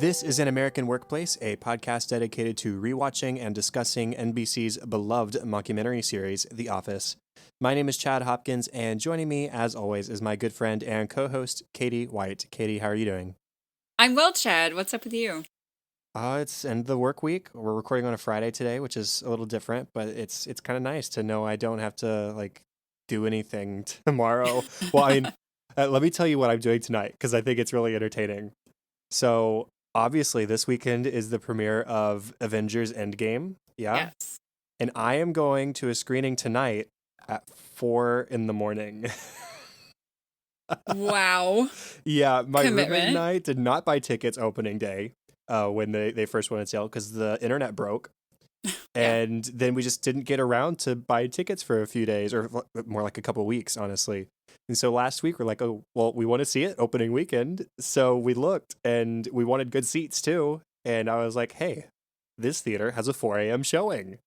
This is An American Workplace, a podcast dedicated to rewatching and discussing NBC's beloved mockumentary series, The Office. My name is Chad Hopkins, and joining me, as always, is my good friend and co-host, Katie White. Katie, how are you doing? I'm well, Chad. What's up with you? It's end of the work week. We're recording on a Friday today, which is a little different, but it's kind of nice to know I don't have to do anything tomorrow. Well, I mean, let me tell you what I'm doing tonight because I think it's really entertaining. So obviously, this weekend is the premiere of Avengers Endgame. Yeah. Yes. And I am going to a screening tonight at 4 a.m. Wow. Yeah, my roommate Commitment. and I did not buy tickets opening day when they first went on sale because the internet broke. And then we just didn't get around to buy tickets for a few days, or more like a couple weeks, honestly. And so last week we're like, oh, well, we want to see it opening weekend. So we looked and we wanted good seats too. And I was like, hey, this theater has a 4 a.m. showing.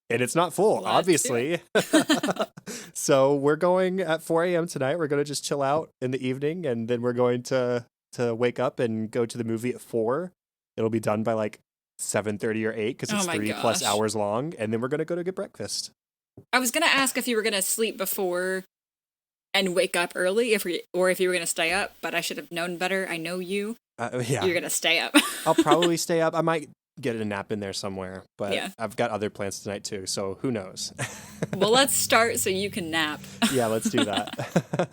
And it's not full, Let's obviously. So we're going at 4 a.m. tonight. We're going to just chill out in the evening. And then we're going to wake up and go to the movie at 4. It'll be done by 7:30 or 8 because it's 3+ hours long. And then we're going to go to get breakfast. I was going to ask if you were going to sleep before and wake up early, or if you were going to stay up, but I should have known better. I know you. Yeah. You're going to stay up. I'll probably stay up. I might get a nap in there somewhere, but Yeah. I've got other plans tonight too, so who knows? Well, let's start so you can nap. Yeah, let's do that.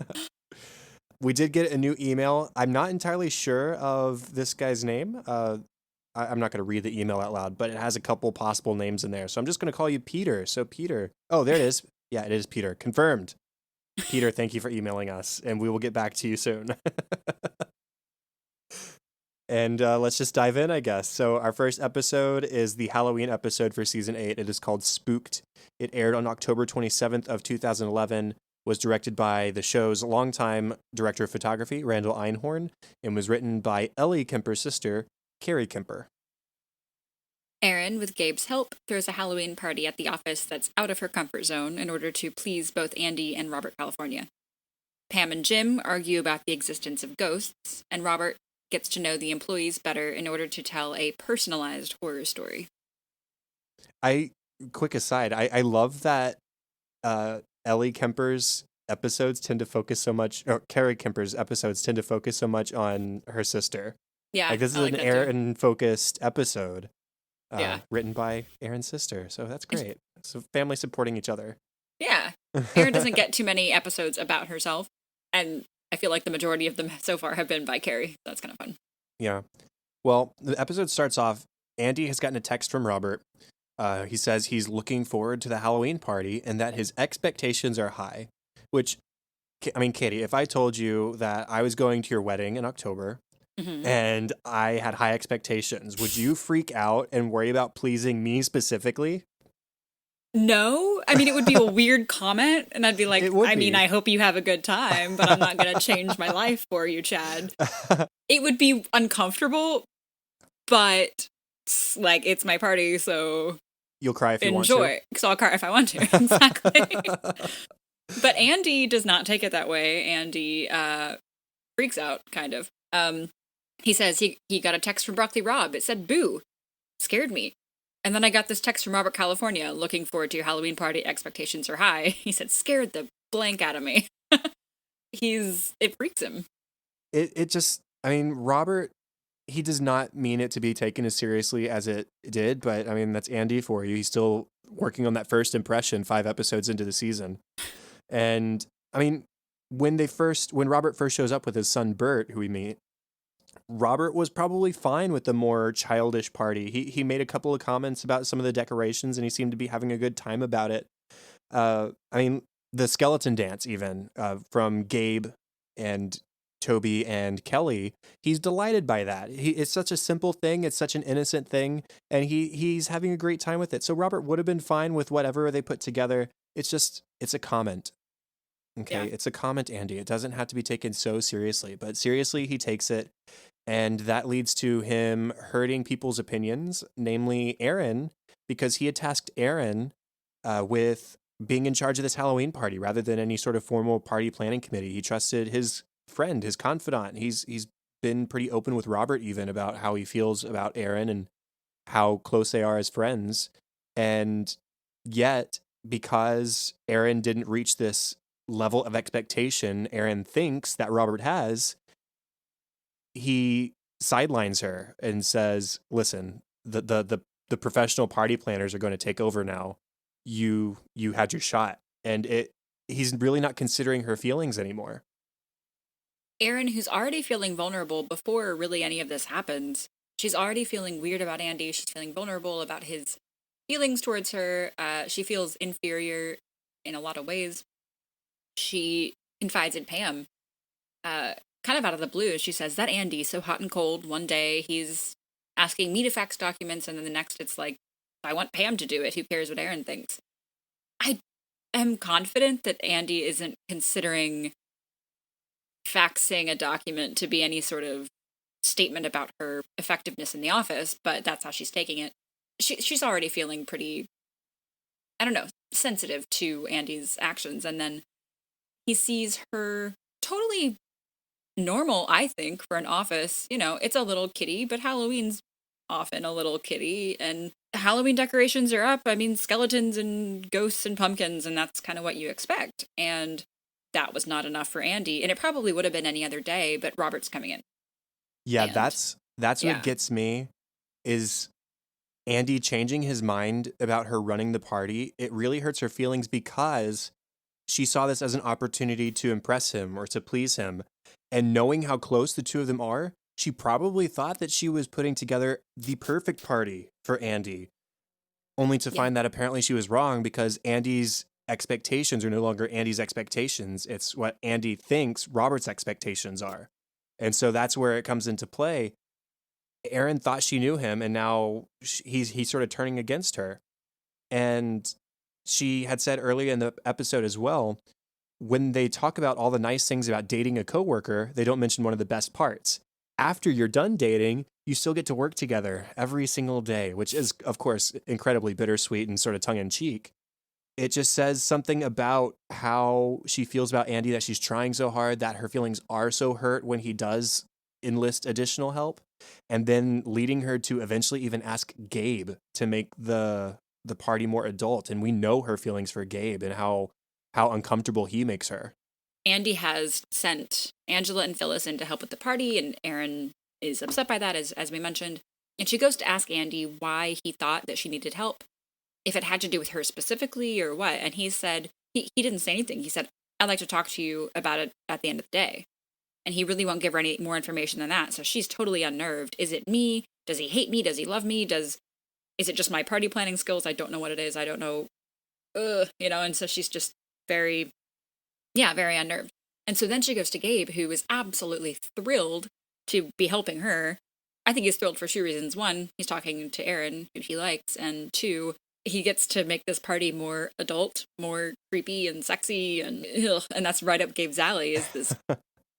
We did get a new email. I'm not entirely sure of this guy's name. I'm not going to read the email out loud, but it has a couple possible names in there. So I'm just going to call you Peter. So Peter. Oh, there it is. Yeah, it is Peter. Confirmed. Peter, thank you for emailing us, and we will get back to you soon. And let's just dive in, I guess. So our first episode is the Halloween episode for season 8. It is called Spooked. It aired on October 27th of 2011, was directed by the show's longtime director of photography, Randall Einhorn, and was written by Ellie Kemper's sister, Carrie Kemper. Erin, with Gabe's help, throws a Halloween party at the office that's out of her comfort zone in order to please both Andy and Robert California. Pam and Jim argue about the existence of ghosts, and Robert gets to know the employees better in order to tell a personalized horror story. Quick aside, I love that Ellie Kemper's episodes tend to focus so much, or Carrie Kemper's episodes tend to focus so much on her sister. Yeah. This is an Erin-focused episode. Yeah. Written by Erin's sister, so that's great. So family supporting each other. Yeah. Erin doesn't get too many episodes about herself, and I feel like the majority of them so far have been by Carrie. That's kind of fun. Yeah. Well, the episode starts off, Andy has gotten a text from Robert. He says he's looking forward to the Halloween party and that his expectations are high, which, I mean, Katie, if I told you that I was going to your wedding in October and I had high expectations, would you freak out and worry about pleasing me specifically? No. I mean, it would be a weird comment, and I'd be like, I hope you have a good time, but I'm not going to change my life for you, Chad. It would be uncomfortable, but it's my party, so you'll cry if you want to. Enjoy, because I'll cry if I want to. Exactly. But Andy does not take it that way. Andy freaks out, kind of. He says he got a text from Broccoli Rob. It said, boo. Scared me. And then I got this text from Robert California, looking forward to your Halloween party, expectations are high. He said, scared the blank out of me. It freaks him. It just, I mean, Robert, he does not mean it to be taken as seriously as it did, but I mean, that's Andy for you. He's still working on that first impression 5 episodes into the season. And I mean, when Robert first shows up with his son Bert, who we meet, Robert was probably fine with the more childish party. He made a couple of comments about some of the decorations, and he seemed to be having a good time about it. I mean, the skeleton dance, even from Gabe and Toby and Kelly, he's delighted by that. It's such a simple thing. It's such an innocent thing, and he's having a great time with it. So Robert would have been fine with whatever they put together. It's a comment. Okay, yeah. It's a comment, Andy. It doesn't have to be taken so seriously, but seriously, he takes it. And that leads to him hurting people's opinions, namely Erin, because he had tasked Erin with being in charge of this Halloween party rather than any sort of formal party planning committee. He trusted his friend, his confidant. He's been pretty open with Robert even about how he feels about Aaron and how close they are as friends. And yet, because Aaron didn't reach this level of expectation Aaron thinks that Robert has, he sidelines her and says, "Listen, the professional party planners are going to take over now. You had your shot." And he's really not considering her feelings anymore. Erin, who's already feeling vulnerable before really any of this happens, she's already feeling weird about Andy. She's feeling vulnerable about his feelings towards her. She feels inferior in a lot of ways. She confides in Pam, uh, kind of out of the blue. She says, "That Andy, so hot and cold. One day he's asking me to fax documents, and then the next it's like, I want Pam to do it. Who cares what Aaron thinks?" I am confident that Andy isn't considering faxing a document to be any sort of statement about her effectiveness in the office, but that's how she's taking it. She's already feeling pretty, I don't know, sensitive to Andy's actions, and then he sees her totally normal, I think, for an office. You know, it's a little kitty, but Halloween's often a little kitty, and Halloween decorations are up. I mean, skeletons and ghosts and pumpkins, and that's kind of what you expect. And that was not enough for Andy, and it probably would have been any other day, but Robert's coming in. Yeah, And that's what yeah, gets me is Andy changing his mind about her running the party. It really hurts her feelings because she saw this as an opportunity to impress him or to please him. And knowing how close the two of them are, she probably thought that she was putting together the perfect party for Andy, only to yeah. find that apparently she was wrong because Andy's expectations are no longer Andy's expectations. It's what Andy thinks Robert's expectations are. And so that's where it comes into play. Aaron thought she knew him, and now he's sort of turning against her. And she had said earlier in the episode as well, when they talk about all the nice things about dating a coworker, they don't mention one of the best parts. After you're done dating, you still get to work together every single day, which is, of course, incredibly bittersweet and sort of tongue in cheek. It just says something about how she feels about Andy, that she's trying so hard, that her feelings are so hurt when he does enlist additional help, and then leading her to eventually even ask Gabe to make the party more adult. And we know her feelings for Gabe and how uncomfortable he makes her. Andy has sent Angela and Phyllis in to help with the party, and Erin is upset by that, as we mentioned. And she goes to ask Andy why he thought that she needed help, if it had to do with her specifically or what. And he said, he didn't say anything. He said, "I'd like to talk to you about it at the end of the day." And he really won't give her any more information than that. So she's totally unnerved. Is it me? Does he hate me? Does he love me? Is it just my party planning skills? I don't know what it is. I don't know. And so she's just very, yeah, very unnerved. And so then she goes to Gabe, who is absolutely thrilled to be helping her. I think he's thrilled for two reasons. One, he's talking to Erin, who he likes. And two, he gets to make this party more adult, more creepy and sexy. And that's right up Gabe's alley, is this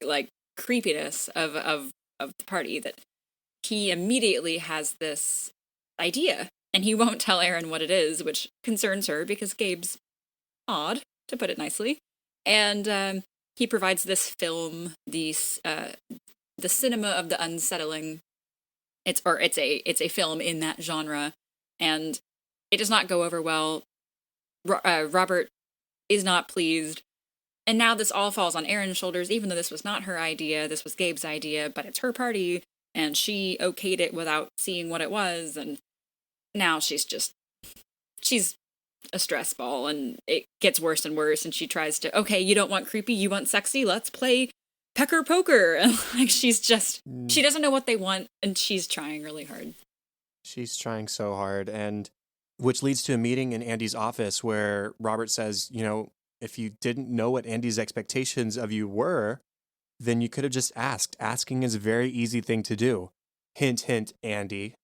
like creepiness of the party, that he immediately has this idea. And he won't tell Erin what it is, which concerns her because Gabe's odd, to put it nicely. And he provides this film, the cinema of the unsettling. It's a film in that genre, and it does not go over well. Robert is not pleased, and now this all falls on Erin's shoulders. Even though this was not her idea, this was Gabe's idea, but it's her party, and she okayed it without seeing what it was, and now she's a stress ball, and it gets worse and worse. And she tries to, okay, you don't want creepy, you want sexy, let's play pecker poker. And like she doesn't know what they want, and she's trying really hard. She's trying so hard, and which leads to a meeting in Andy's office where Robert says, if you didn't know what Andy's expectations of you were, then you could have just asked. Asking is a very easy thing to do. Hint, hint, Andy.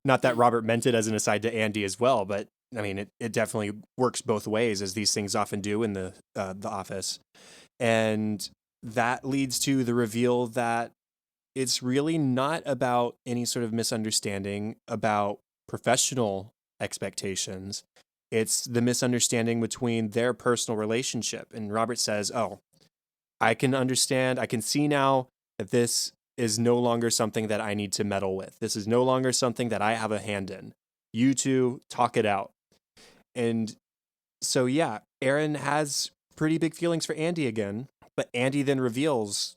Not that Robert meant it as an aside to Andy as well, but I mean, it definitely works both ways, as these things often do in the office. And that leads to the reveal that it's really not about any sort of misunderstanding about professional expectations. It's the misunderstanding between their personal relationship. And Robert says, "Oh, I can understand. I can see now that this is no longer something that I need to meddle with. This is no longer something that I have a hand in. You two talk it out. And so, yeah, Aaron has pretty big feelings for Andy again. But Andy then reveals,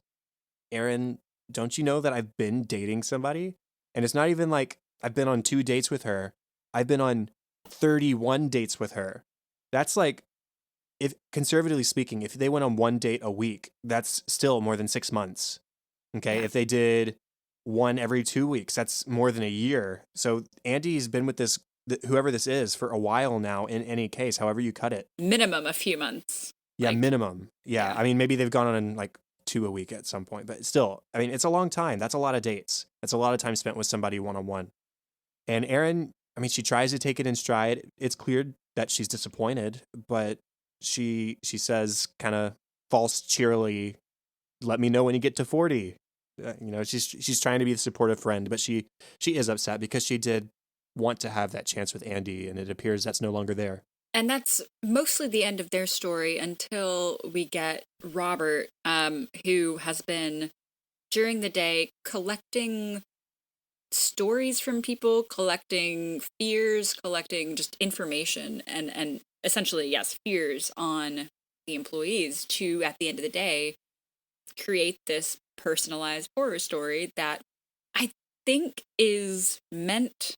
Aaron, don't you know that I've been dating somebody? And it's not even like I've been on 2 dates with her. I've been on 31 dates with her. That's like, if conservatively speaking, if they went on 1 date a week, that's still more than 6 months. Okay. Yeah. If they did one every 2 weeks, that's more than a year. So Andy's been with this, whoever this is, for a while now in any case, however you cut it. Minimum a few months. Yeah, minimum. Yeah. I mean, maybe they've gone on like 2 a week at some point, but still, I mean, it's a long time. That's a lot of dates. That's a lot of time spent with somebody one-on-one. And Erin, I mean, she tries to take it in stride. It's clear that she's disappointed, but she says kind of false cheerily, let me know when you get to 40. She's trying to be the supportive friend, but she is upset because she did want to have that chance with Andy, and it appears that's no longer there. And that's mostly the end of their story until we get Robert, who has been, during the day, collecting stories from people, collecting fears, collecting just information, and essentially, yes, fears on the employees to, at the end of the day, create this personalized horror story that I think is meant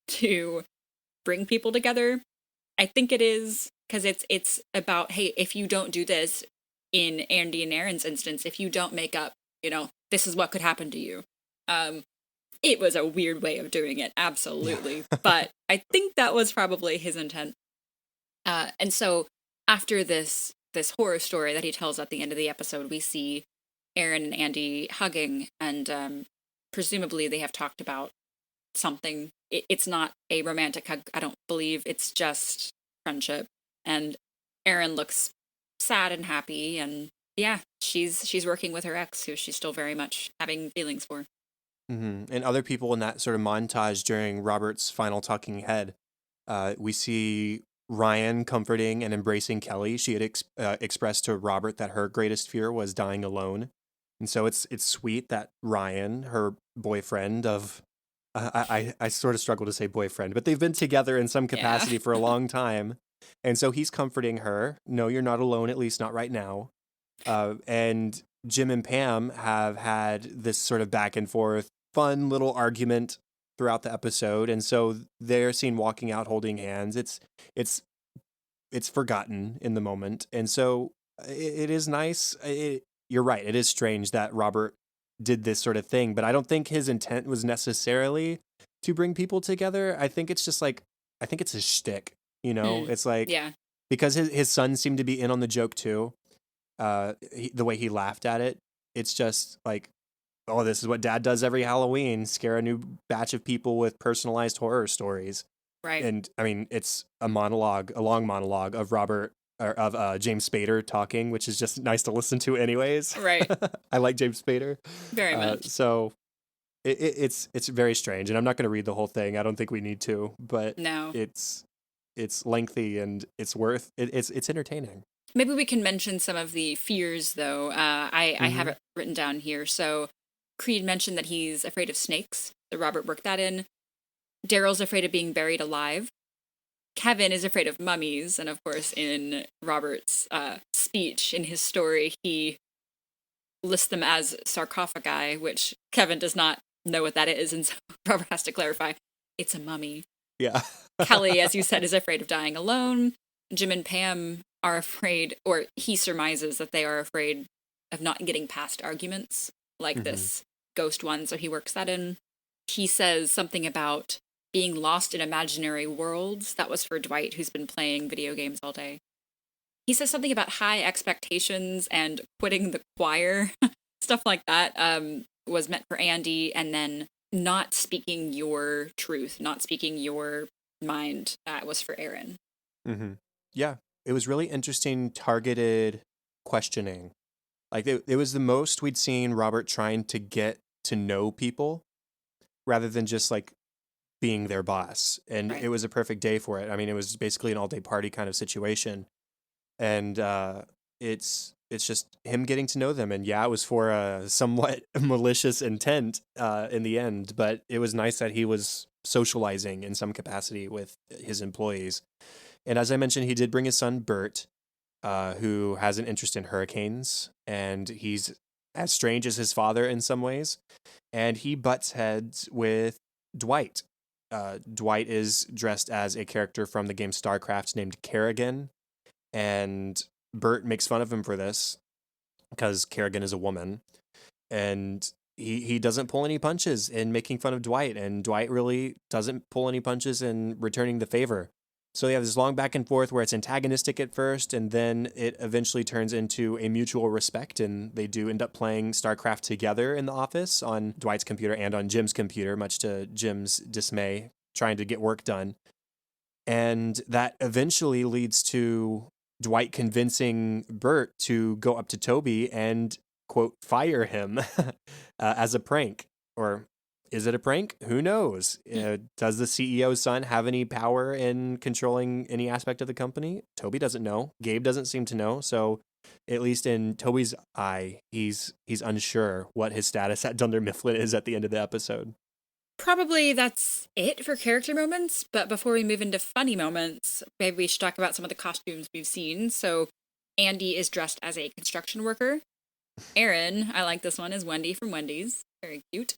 to bring people together. I think it is, because it's about, hey, if you don't do this, in Andy and Aaron's instance, if you don't make up, this is what could happen to you. It was a weird way of doing it, absolutely. But I think that was probably his intent. And so after this horror story that he tells at the end of the episode, we see Aaron and Andy hugging, and presumably they have talked about something. It's not a romantic hug, I don't believe. It's just friendship. And Aaron looks sad and happy, and yeah, she's working with her ex, who she's still very much having feelings for. Mm-hmm. And other people in that sort of montage during Robert's final talking head, we see Ryan comforting and embracing Kelly. She had expressed to Robert that her greatest fear was dying alone. And so it's sweet that Ryan, her boyfriend of, I sort of struggle to say boyfriend, but they've been together in some capacity for a long time. And so he's comforting her. No, you're not alone, at least not right now. And Jim and Pam have had this sort of back and forth, fun little argument throughout the episode. And so they're seen walking out holding hands. It's forgotten in the moment. And so it is nice. You're right. It is strange that Robert did this sort of thing, but I don't think his intent was necessarily to bring people together. I think it's just like, I think it's his shtick, It's like, because his son seemed to be in on the joke too. The way he laughed at it, it's just like, oh, this is what Dad does every Halloween, scare a new batch of people with personalized horror stories. Right. And I mean, it's a long monologue of Robert, or of James Spader talking, which is just nice to listen to anyways. Right. I like James Spader. Very much. So it's very strange, and I'm not going to read the whole thing. I don't think we need to, but no, it's lengthy and it's worth it. It's entertaining. Maybe we can mention some of the fears, though. I have it written down here. So Creed mentioned that he's afraid of snakes. So Robert worked that in. Daryl's afraid of being buried alive. Kevin is afraid of mummies. And of course, in Robert's speech, in his story, he lists them as sarcophagi, which Kevin does not know what that is. And so Robert has to clarify, it's a mummy. Yeah. Kelly, as you said, is afraid of dying alone. Jim and Pam are afraid, or he surmises that they are afraid of not getting past arguments like this ghost one, so he works that in. He says something about being lost in imaginary worlds. That was for Dwight, who's been playing video games all day. He says something about high expectations and quitting the choir. Stuff like that was meant for Andy, and then not speaking your truth, not speaking your mind, was for Aaron. Mm-hmm. Yeah, it was really interesting, targeted questioning. Like, it was the most we'd seen Robert trying to get to know people rather than just like being their boss. And it was a perfect day for it. I mean, it was basically an all-day party kind of situation. And it's it's just him getting to know them. And yeah, it was for a somewhat malicious intent in the end, but it was nice that he was socializing in some capacity with his employees. And as I mentioned, he did bring his son Bert, who has an interest in hurricanes, and he's as strange as his father in some ways. And he butts heads with Dwight. Dwight is dressed as a character from the game StarCraft named Kerrigan, and Bert makes fun of him for this because Kerrigan is a woman, and he doesn't pull any punches in making fun of Dwight, and Dwight really doesn't pull any punches in returning the favor. So they have this long back and forth where it's antagonistic at first, and then it eventually turns into a mutual respect, and they do end up playing StarCraft together in the office on Dwight's computer and on Jim's computer, much to Jim's dismay, trying to get work done. And that eventually leads to Dwight convincing Bert to go up to Toby and, quote, fire him as a prank. Or is it a prank? Who knows? Does the CEO's son have any power in controlling any aspect of the company? Toby doesn't know. Gabe doesn't seem to know. So, at least in Toby's eye, he's unsure what his status at Dunder Mifflin is at the end of the episode. Probably that's it for character moments, but before we move into funny moments, maybe we should talk about some of the costumes we've seen. So Andy is dressed as a construction worker. Erin, I like this one, is Wendy from Wendy's. Very cute.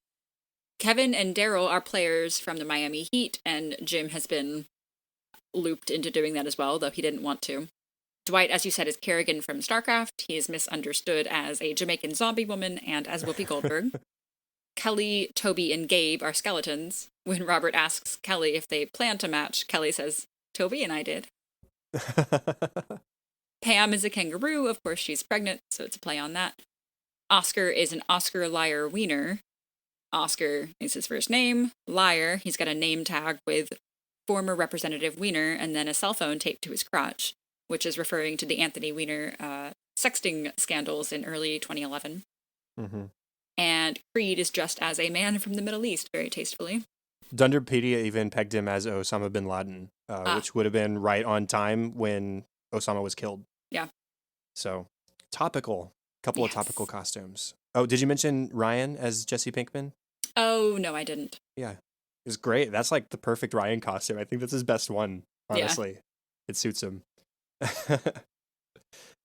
Kevin and Daryl are players from the Miami Heat, and Jim has been looped into doing that as well, though he didn't want to. Dwight, as you said, is Kerrigan from StarCraft. He is misunderstood as a Jamaican zombie woman and as Whoopi Goldberg. Kelly, Toby, and Gabe are skeletons. When Robert asks Kelly if they plan to match, Kelly says, Toby and I did. Pam is a kangaroo. Of course, she's pregnant, so it's a play on that. Oscar is an Oscar Liar Wiener. Oscar is his first name. Liar, he's got a name tag with former Representative Wiener and then a cell phone taped to his crotch, which is referring to the Anthony Weiner sexting scandals in early 2011. Mm-hmm. And Creed is dressed as a man from the Middle East, very tastefully. Dunderpedia even pegged him as Osama bin Laden, which would have been right on time when Osama was killed. Yeah. So, topical. Couple of topical costumes. Oh, did you mention Ryan as Jesse Pinkman? Oh, no, I didn't. Yeah. It was great. That's like the perfect Ryan costume. I think that's his best one, honestly. Yeah. It suits him.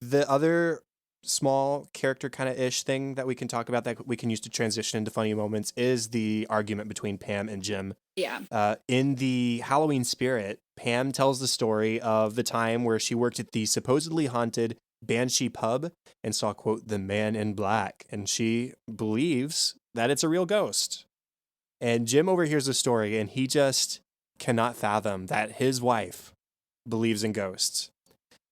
The other small character kind of ish thing that we can talk about that we can use to transition into funny moments is the argument between Pam and Jim. Yeah. In the Halloween spirit, Pam tells the story of the time where she worked at the supposedly haunted Banshee pub and saw, quote, the man in black. And she believes that it's a real ghost. And Jim overhears the story and he just cannot fathom that his wife believes in ghosts.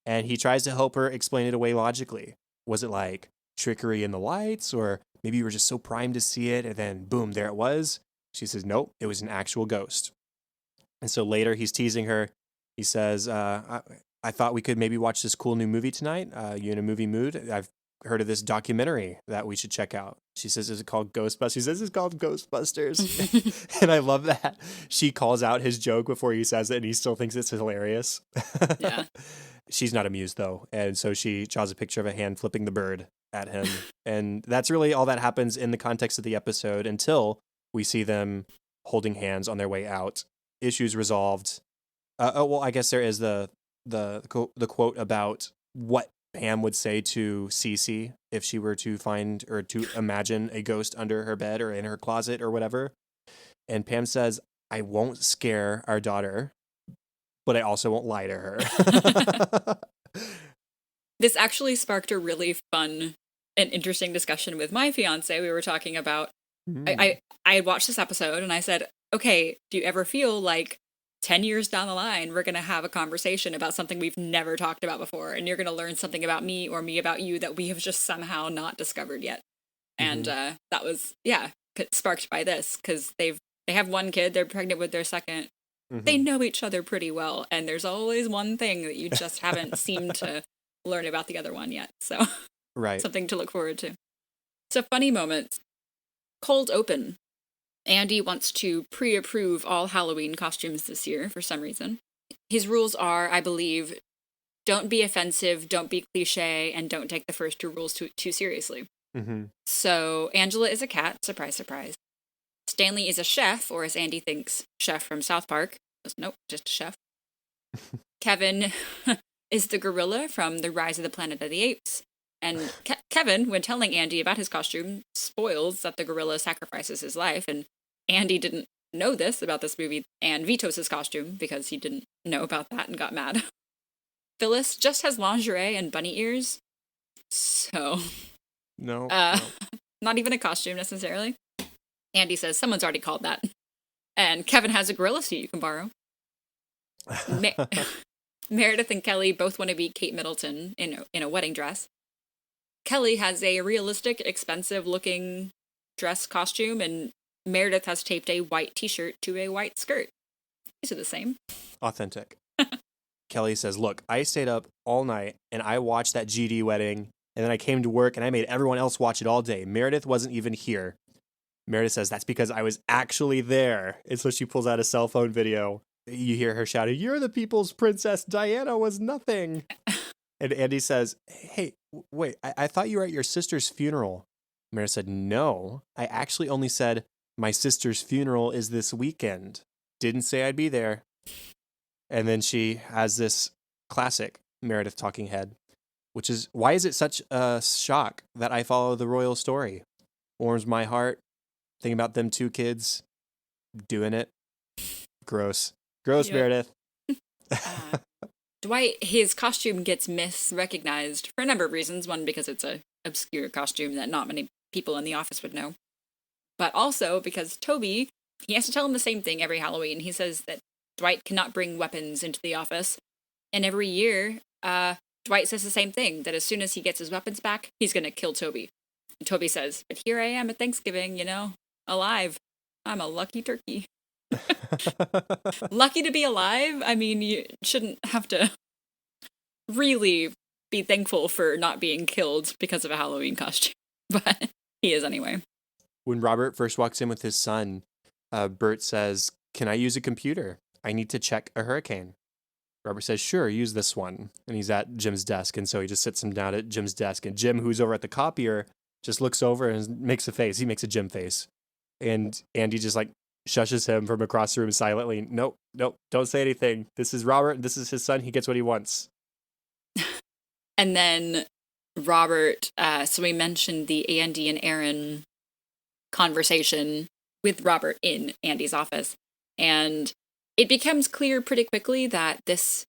And he tries to help her explain it away logically. Was it like trickery in the lights, or maybe you were just so primed to see it and then boom, there it was? She says, nope, it was an actual ghost. And so later he's teasing her. He says, I thought we could maybe watch this cool new movie tonight. You in a movie mood? I've heard of this documentary that we should check out. She says, is it called Ghostbusters? He says, it's called Ghostbusters. And I love that she calls out his joke before he says it and he still thinks it's hilarious. Yeah. She's not amused, though, and so she draws a picture of a hand flipping the bird at him. And that's really all that happens in the context of the episode until we see them holding hands on their way out. Issues resolved. Well, I guess there is the quote about what Pam would say to Cece if she were to find or to imagine a ghost under her bed or in her closet or whatever. And Pam says, I won't scare our daughter, but I also won't lie to her. This actually sparked a really fun and interesting discussion with my fiance. We were talking about, I had watched this episode and I said, okay, do you ever feel like 10 years down the line, we're going to have a conversation about something we've never talked about before, and you're going to learn something about me or me about you that we have just somehow not discovered yet. And that was, sparked by this, because they have one kid, they're pregnant with their second. They know each other pretty well, and there's always one thing that you just haven't seemed to learn about the other one yet. So right. Something to look forward to. So funny moments. Cold open. Andy wants to pre-approve all Halloween costumes this year for some reason. His rules are, I believe, don't be offensive, don't be cliche, and don't take the first two rules too seriously. Mm-hmm. So Angela is a cat, surprise, surprise. Stanley is a chef, or as Andy thinks, chef from South Park. Nope, just a chef. Kevin is the gorilla from The Rise of the Planet of the Apes. And Kevin, when telling Andy about his costume, spoils that the gorilla sacrifices his life. And Andy didn't know this about this movie and vetoes his costume because he didn't know about that and got mad. Phyllis just has lingerie and bunny ears. So, No. not even a costume necessarily. Andy says someone's already called that. And Kevin has a gorilla suit you can borrow. Meredith and Kelly both want to be Kate Middleton in a wedding dress. Kelly has a realistic, expensive-looking dress costume, and Meredith has taped a white t-shirt to a white skirt. These are the same. Authentic. Kelly says, look, I stayed up all night, and I watched that GD wedding, and then I came to work, and I made everyone else watch it all day. Meredith wasn't even here. Meredith says, that's because I was actually there. And so she pulls out a cell phone video. You hear her shouting, you're the people's princess. Diana was nothing. And Andy says, hey, wait, I thought you were at your sister's funeral. Meredith said, no, I actually only said my sister's funeral is this weekend. Didn't say I'd be there. And then she has this classic Meredith talking head, which is, why is it such a shock that I follow the royal story? Warms my heart. Thinking about them two kids doing it. Gross. Gross, yep. Meredith. Dwight, his costume gets misrecognized for a number of reasons. One, because it's an obscure costume that not many people in the office would know. But also because Toby, he has to tell him the same thing every Halloween. He says that Dwight cannot bring weapons into the office. And every year, Dwight says the same thing, that as soon as he gets his weapons back, he's going to kill Toby. And Toby says, but here I am at Thanksgiving, alive. I'm a lucky turkey. Lucky to be alive? I mean, you shouldn't have to really be thankful for not being killed because of a Halloween costume. But he is anyway. When Robert first walks in with his son, Bert says, can I use a computer? I need to check a hurricane. Robert says, sure, use this one. And he's at Jim's desk. And so he just sits him down at Jim's desk. And Jim, who's over at the copier, just looks over and makes a face. He makes a Jim face. And Andy just shushes him from across the room silently. Nope, don't say anything. This is Robert. This is his son. He gets what he wants. And then Robert, so we mentioned the Andy and Aaron conversation with Robert in Andy's office. And it becomes clear pretty quickly that this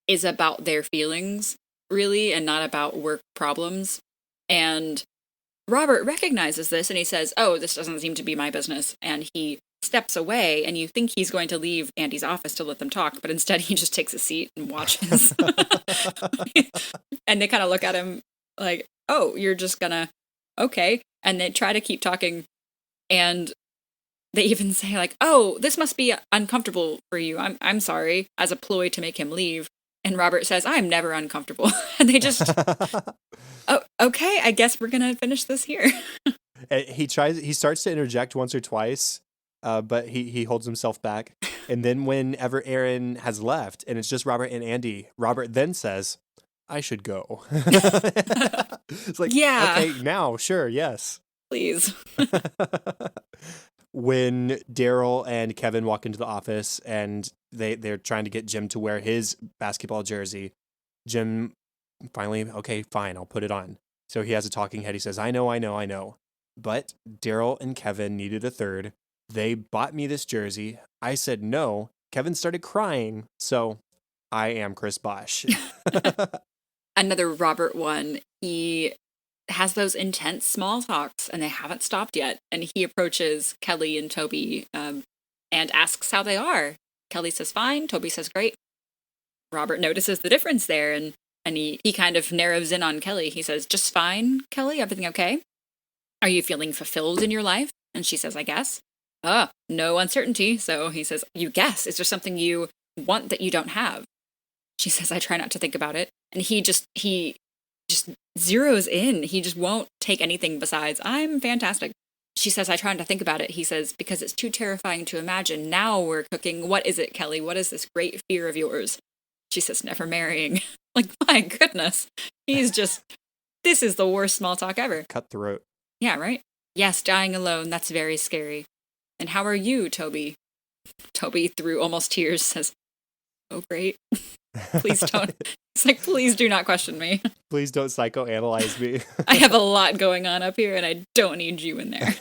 is about their feelings, really, and not about work problems. And Robert recognizes this and he says, oh, this doesn't seem to be my business. And he steps away, and you think he's going to leave Andy's office to let them talk, but instead he just takes a seat and watches. And they kind of look at him like, oh, you're just gonna, okay. And they try to keep talking, and they even say oh, this must be uncomfortable for you. I'm sorry, as a ploy to make him leave. And Robert says, I'm never uncomfortable. And they just, oh, okay, I guess we're going to finish this here. He starts to interject once or twice, but he holds himself back. And then whenever Aaron has left and it's just Robert and Andy, Robert then says, I should go. It's yeah. Okay, now, sure, yes. Please. When Daryl and Kevin walk into the office and they're trying to get Jim to wear his basketball jersey, Jim finally, okay, fine, I'll put it on. So he has a talking head. He says, I know. But Daryl and Kevin needed a third. They bought me this jersey. I said no. Kevin started crying. So I am Chris Bosh. Another Robert one. He has those intense small talks, and they haven't stopped yet. And he approaches Kelly and Toby and asks how they are. Kelly says fine. Toby says great. Robert notices the difference there, and he kind of narrows in on Kelly. He says, just fine, Kelly? Everything okay? Are you feeling fulfilled in your life? And she says, I guess. No uncertainty. So he says, you guess. Is there something you want that you don't have? She says, I try not to think about it. And he just zeroes in. He just won't take anything besides, I'm fantastic. She says, I try not to think about it. He says, because it's too terrifying to imagine. Now we're cooking. What is it, Kelly? What is this great fear of yours? She says, never marrying. Like, my goodness. This is the worst small talk ever. Cutthroat. Yeah, right? Yes, dying alone. That's very scary. And how are you, Toby? Toby, through almost tears, says, oh, great. Please don't. It's like, please do not question me. Please don't psychoanalyze me. I have a lot going on up here, and I don't need you in there.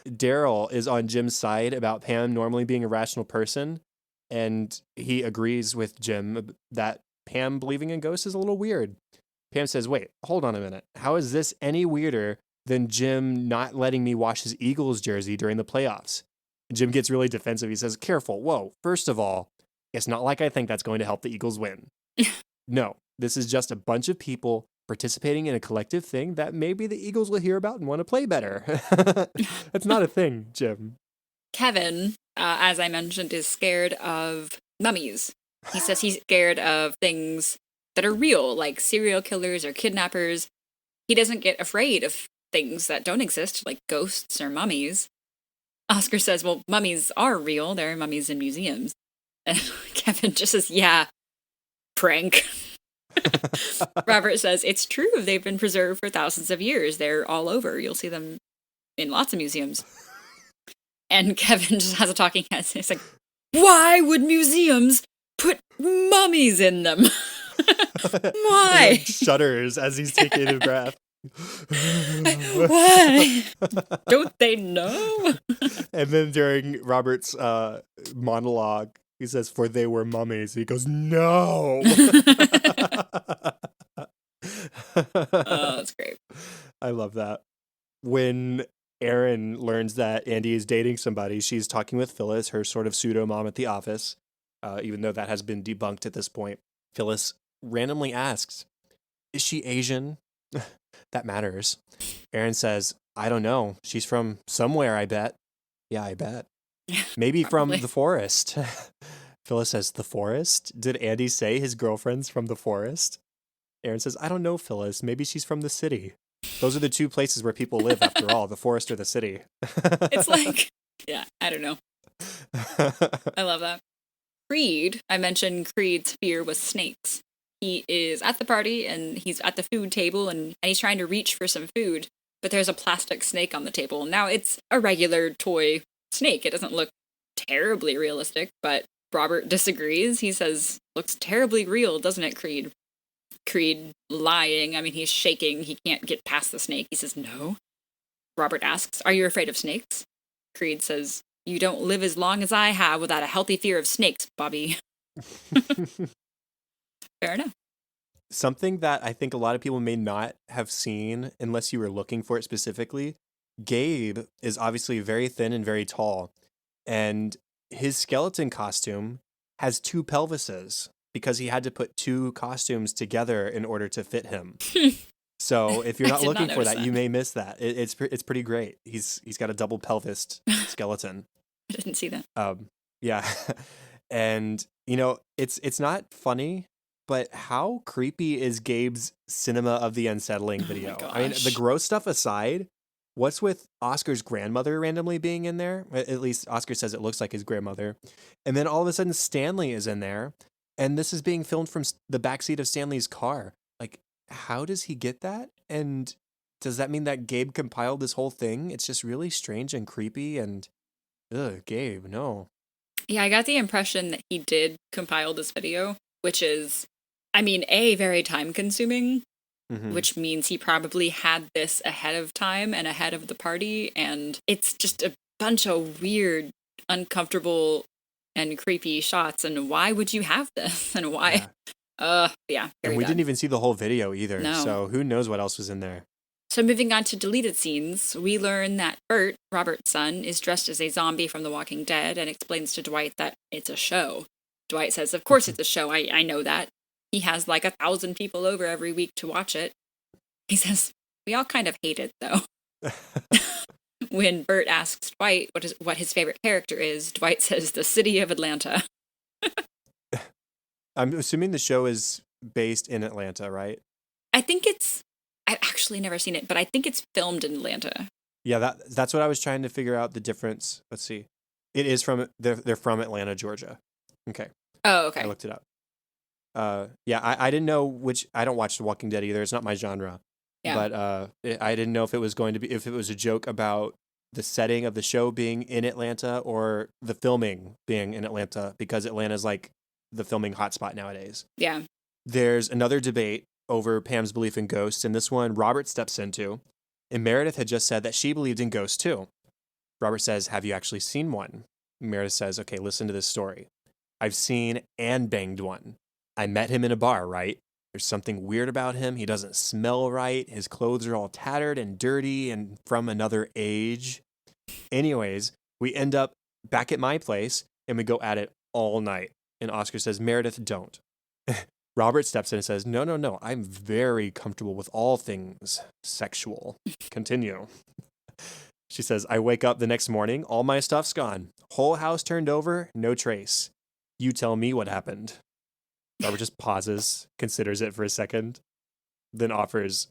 Daryl is on Jim's side about Pam normally being a rational person, and he agrees with Jim that Pam believing in ghosts is a little weird. Pam says, wait, hold on a minute. How is this any weirder than Jim not letting me wash his Eagles jersey during the playoffs? And Jim gets really defensive. He says, careful. Whoa, first of all, it's not like I think that's going to help the Eagles win. No, this is just a bunch of people participating in a collective thing that maybe the Eagles will hear about and want to play better. That's not a thing, Jim. Kevin, as I mentioned, is scared of mummies. He says he's scared of things that are real, like serial killers or kidnappers. He doesn't get afraid of things that don't exist, like ghosts or mummies. Oscar says, well, mummies are real. There are mummies in museums. And Kevin just says, yeah, prank. Robert says, it's true. They've been preserved for thousands of years. They're all over. You'll see them in lots of museums. And Kevin just has a talking head. He's like, why would museums put mummies in them? Why? He shudders as he's taking a breath. Why? Don't they know? And then during Robert's monologue, he says, for they were mummies. He goes, no. Oh, that's great. I love that. When Erin learns that Andy is dating somebody, she's talking with Phyllis, her sort of pseudo mom at the office, even though that has been debunked at this point. Phyllis randomly asks, is she Asian? That matters. Erin says, I don't know. She's from somewhere, I bet. Yeah, I bet. Maybe from the forest. Phyllis says, the forest? Did Andy say his girlfriend's from the forest? Erin says, I don't know, Phyllis. Maybe she's from the city. Those are the two places where people live, after all, the forest or the city. It's like, yeah, I don't know. I love that. Creed, I mentioned Creed's fear was snakes. He is at the party and he's at the food table and he's trying to reach for some food, but there's a plastic snake on the table. Now it's a regular toy snake. It doesn't look terribly realistic, but Robert disagrees. He says, looks terribly real, doesn't it, Creed? Creed lying. I mean, he's shaking. He can't get past the snake. He says, no. Robert asks, are you afraid of snakes? Creed says, you don't live as long as I have without a healthy fear of snakes, Bobby. Fair enough. Something that I think a lot of people may not have seen unless you were looking for it specifically. Gabe is obviously very thin and very tall, and his skeleton costume has two pelvises because he had to put two costumes together in order to fit him. So if you're not looking for that, you may miss that. It's pretty great. He's got a double pelvis skeleton. I didn't see that. Yeah. And you know, it's not funny, but how creepy is Gabe's Cinema of the Unsettling video? Oh my I mean, gosh. the gross stuff aside, what's with Oscar's grandmother randomly being in there? At least Oscar says it looks like his grandmother. And then all of a sudden Stanley is in there, and this is being filmed from the backseat of Stanley's car. Like, how does he get that? And does that mean that Gabe compiled this whole thing? It's just really strange and creepy and, ugh, Gabe, no. Yeah, I got the impression that he did compile this video, which is, I mean, very time consuming, which means he probably had this ahead of time and ahead of the party. And it's just a bunch of weird, uncomfortable and creepy shots. And why would you have this? And why? Yeah. And we didn't even see the whole video either. No. So who knows what else was in there. So moving on to deleted scenes, we learn that Bert, Robert's son, is dressed as a zombie from The Walking Dead and explains to Dwight that it's a show. Dwight says, of course it's a show. I know that. He has like 1,000 people over every week to watch it. He says, we all kind of hate it, though. When Bert asks Dwight what his favorite character is, Dwight says the city of Atlanta. I'm assuming the show is based in Atlanta, right? I've actually never seen it, but I think it's filmed in Atlanta. Yeah, that's what I was trying to figure out the difference. Let's see. It is they're from Atlanta, Georgia. Okay. Oh, okay. I looked it up. Yeah, I didn't know which. I don't watch The Walking Dead either. It's not my genre. Yeah. But I didn't know if it was going to be if it was a joke about the setting of the show being in Atlanta or the filming being in Atlanta because Atlanta's like the filming hotspot nowadays. Yeah. There's another debate over Pam's belief in ghosts, and this one Robert steps into. And Meredith had just said that she believed in ghosts too. Robert says, "Have you actually seen one?" Meredith says, "Okay, listen to this story. I've seen and banged one. I met him in a bar, right? There's something weird about him. He doesn't smell right. His clothes are all tattered and dirty and from another age. Anyways, we end up back at my place and we go at it all night." And Oscar says, "Meredith, don't." Robert steps in and says, "No, no, no. I'm very comfortable with all things sexual. Continue." She says, "I wake up the next morning. All my stuff's gone. Whole house turned over. No trace. You tell me what happened." Robert just pauses, considers it for a second, then offers,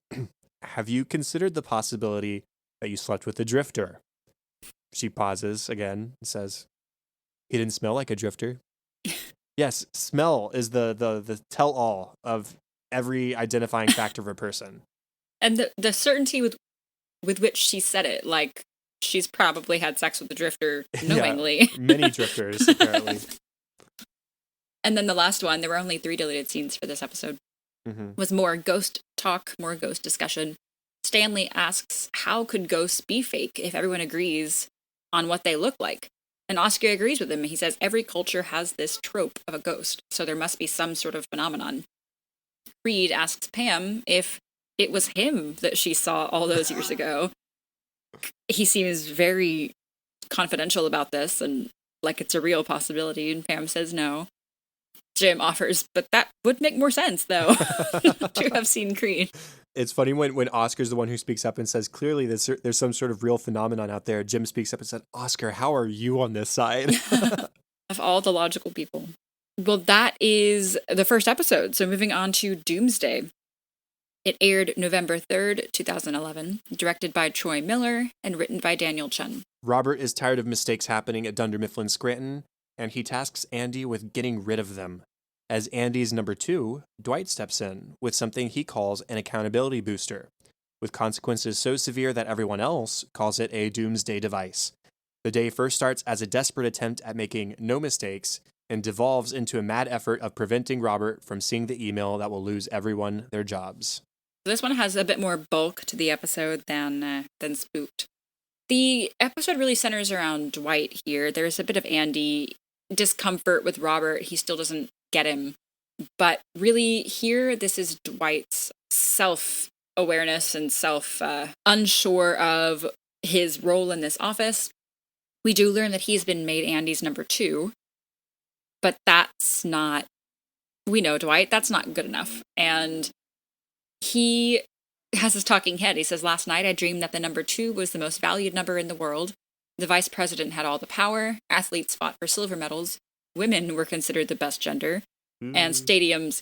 "Have you considered the possibility that you slept with a drifter?" She pauses again and says, "He didn't smell like a drifter." Yes, smell is the tell-all of every identifying factor of a person. And the certainty with which she said it, like she's probably had sex with the drifter knowingly. Yeah, many drifters, apparently. And then the last one, there were only 3 deleted scenes for this episode, was more ghost talk, more ghost discussion. Stanley asks, how could ghosts be fake if everyone agrees on what they look like? And Oscar agrees with him. He says every culture has this trope of a ghost, so there must be some sort of phenomenon. Reed asks Pam if it was him that she saw all those years ago. He seems very confidential about this and like it's a real possibility, and Pam says no. Jim offers, but that would make more sense, though, to have seen Creed. It's funny when Oscar's the one who speaks up and says, clearly there's some sort of real phenomenon out there. Jim speaks up and said, "Oscar, how are you on this side?" Of all the logical people. Well, that is the first episode. So moving on to Doomsday. It aired November 3rd, 2011, directed by Troy Miller and written by Daniel Chun. Robert is tired of mistakes happening at Dunder Mifflin Scranton, and he tasks Andy with getting rid of them. As Andy's number 2, Dwight steps in with something he calls an accountability booster, with consequences so severe that everyone else calls it a doomsday device. The day first starts as a desperate attempt at making no mistakes and devolves into a mad effort of preventing Robert from seeing the email that will lose everyone their jobs. This one has a bit more bulk to the episode than Spooked. The episode really centers around Dwight here. There's a bit of Andy discomfort with Robert. He still doesn't get him. But really here, this is Dwight's self-awareness and unsure of his role in this office. We do learn that he's been made Andy's number 2. But that's not, we know Dwight, that's not good enough. And he has his talking head. He says, last night I dreamed that the number 2 was the most valued number in the world. The vice president had all the power. Athletes fought for silver medals. Women were considered the best gender. And stadiums,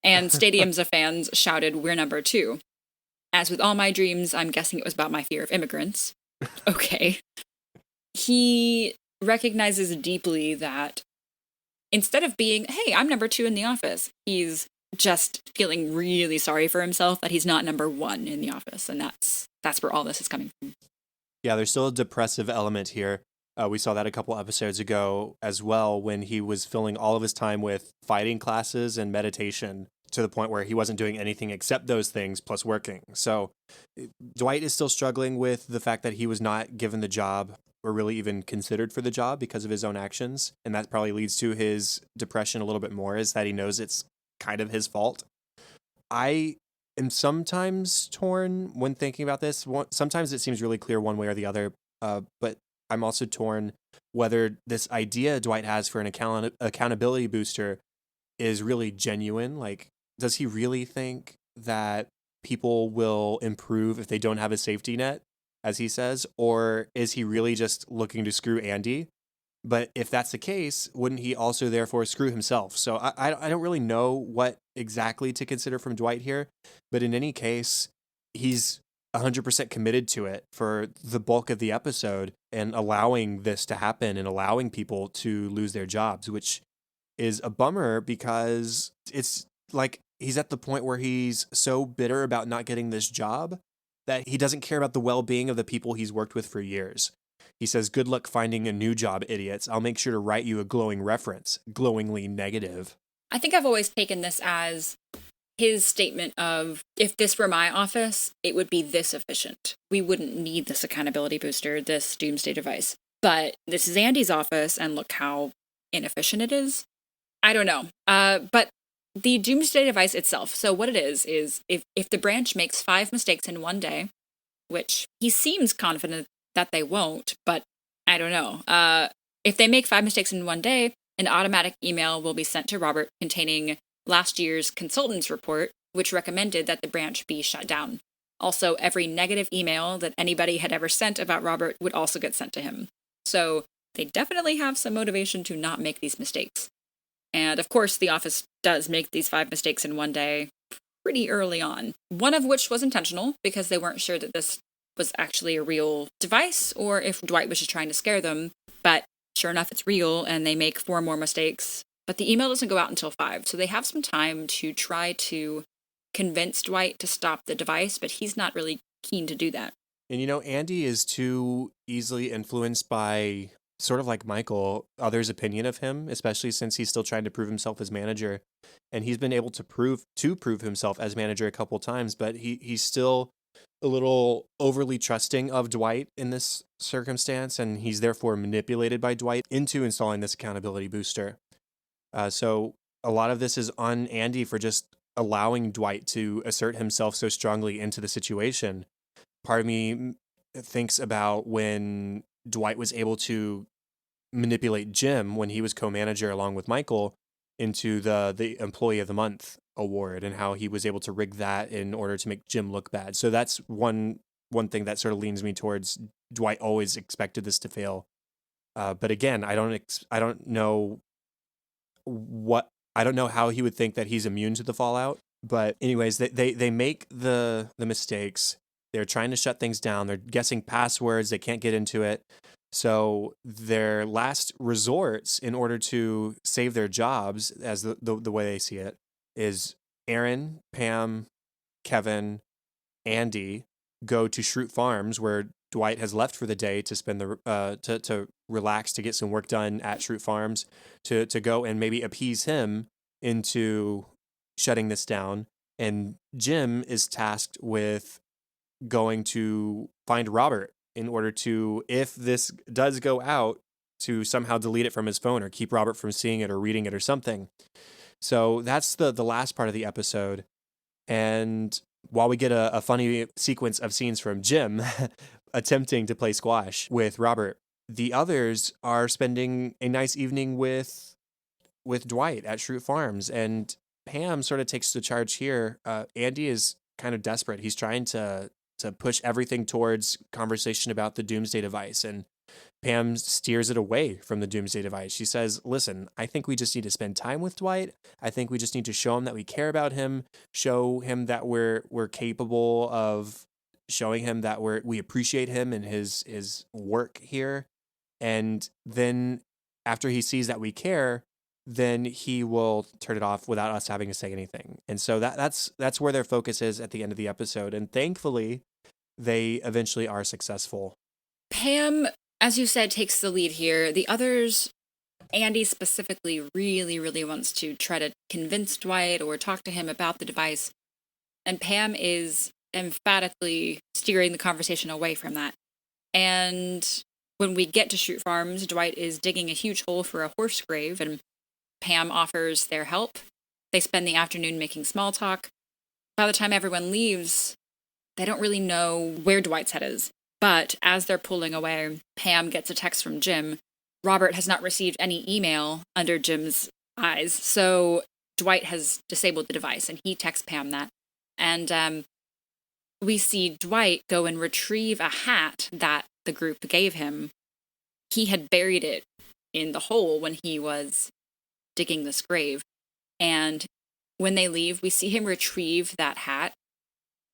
and stadiums of fans shouted, we're number 2. As with all my dreams, I'm guessing it was about my fear of immigrants. Okay. He recognizes deeply that instead of being, hey, I'm number 2 in the office, he's just feeling really sorry for himself that he's not number 1 in the office. And that's where all this is coming from. Yeah, there's still a depressive element here. We saw that a couple episodes ago as well when he was filling all of his time with fighting classes and meditation to the point where he wasn't doing anything except those things plus working. So Dwight is still struggling with the fact that he was not given the job or really even considered for the job because of his own actions. And that probably leads to his depression a little bit more, is that he knows it's kind of his fault. I am sometimes torn when thinking about this. Sometimes it seems really clear one way or the other, but I'm also torn whether this idea Dwight has for an accountability booster is really genuine. Like, does he really think that people will improve if they don't have a safety net, as he says? Or is he really just looking to screw Andy? But if that's the case, wouldn't he also therefore screw himself? So I don't really know what exactly to consider from Dwight here. But in any case, he's 100% committed to it for the bulk of the episode and allowing this to happen and allowing people to lose their jobs, which is a bummer because it's like he's at the point where he's so bitter about not getting this job that he doesn't care about the well-being of the people he's worked with for years. He says, "Good luck finding a new job, idiots. I'll make sure to write you a glowing reference." Glowingly negative. I think I've always taken this as his statement of, if this were my office, it would be this efficient. We wouldn't need this accountability booster, this Doomsday device. But this is Andy's office, and look how inefficient it is. I don't know. But the Doomsday device itself, so what it is if the branch makes 5 mistakes in one day, which he seems confident that they won't, but I don't know. If they make 5 mistakes in one day, an automatic email will be sent to Robert containing last year's consultant's report, which recommended that the branch be shut down. Also, every negative email that anybody had ever sent about Robert would also get sent to him. So they definitely have some motivation to not make these mistakes. And of course, the office does make these 5 mistakes in one day pretty early on. One of which was intentional because they weren't sure that this was actually a real device or if Dwight was just trying to scare them. But sure enough, it's real and they make 4 more mistakes. But the email doesn't go out until 5. So they have some time to try to convince Dwight to stop the device, but he's not really keen to do that. And Andy is too easily influenced by, sort of like Michael, others' opinion of him, especially since he's still trying to prove himself as manager. And he's been able to prove himself as manager a couple times, but he's still a little overly trusting of Dwight in this circumstance, and he's therefore manipulated by Dwight into installing this accountability booster. So a lot of this is on Andy for just allowing Dwight to assert himself so strongly into the situation. Part of me thinks about when Dwight was able to manipulate Jim when he was co-manager along with Michael into the Employee of the Month award, and how he was able to rig that in order to make Jim look bad. So that's one thing that sort of leans me towards Dwight always expected this to fail. But again, I don't know how he would think that he's immune to the fallout. But anyways, they make the mistakes. They're trying to shut things down. They're guessing passwords. They can't get into it. So their last resorts in order to save their jobs, as the way they see it, is Aaron, Pam, Kevin, Andy go to Schrute Farms, where Dwight has left for the day to spend to relax, to get some work done at Schrute Farms, to go and maybe appease him into shutting this down. And Jim is tasked with going to find Robert in order to, if this does go out, to somehow delete it from his phone or keep Robert from seeing it or reading it or something. So that's the last part of the episode. And while we get a funny sequence of scenes from Jim attempting to play squash with Robert, the others are spending a nice evening with Dwight at Schrute Farms. And Pam sort of takes the charge here. Andy is kind of desperate. He's trying to push everything towards conversation about the Doomsday device, and Pam steers it away from the Doomsday device. She says, "Listen, I think we just need to spend time with Dwight. I think we just need to show him that we care about him, show him that we're capable of showing him that we appreciate him and his work here. And then after he sees that we care, then he will turn it off without us having to say anything." And so that's where their focus is at the end of the episode. And thankfully, they eventually are successful. Pam, as you said, takes the lead here. The others, Andy specifically, really, really wants to try to convince Dwight or talk to him about the device. And Pam is emphatically steering the conversation away from that. And when we get to Schrute Farms, Dwight is digging a huge hole for a horse grave, and Pam offers their help. They spend the afternoon making small talk. By the time everyone leaves, they don't really know where Dwight's head is. But as they're pulling away, Pam gets a text from Jim. Robert has not received any email under Jim's eyes, so Dwight has disabled the device, and he texts Pam that. And we see Dwight go and retrieve a hat that the group gave him. He had buried it in the hole when he was digging this grave. And when they leave, we see him retrieve that hat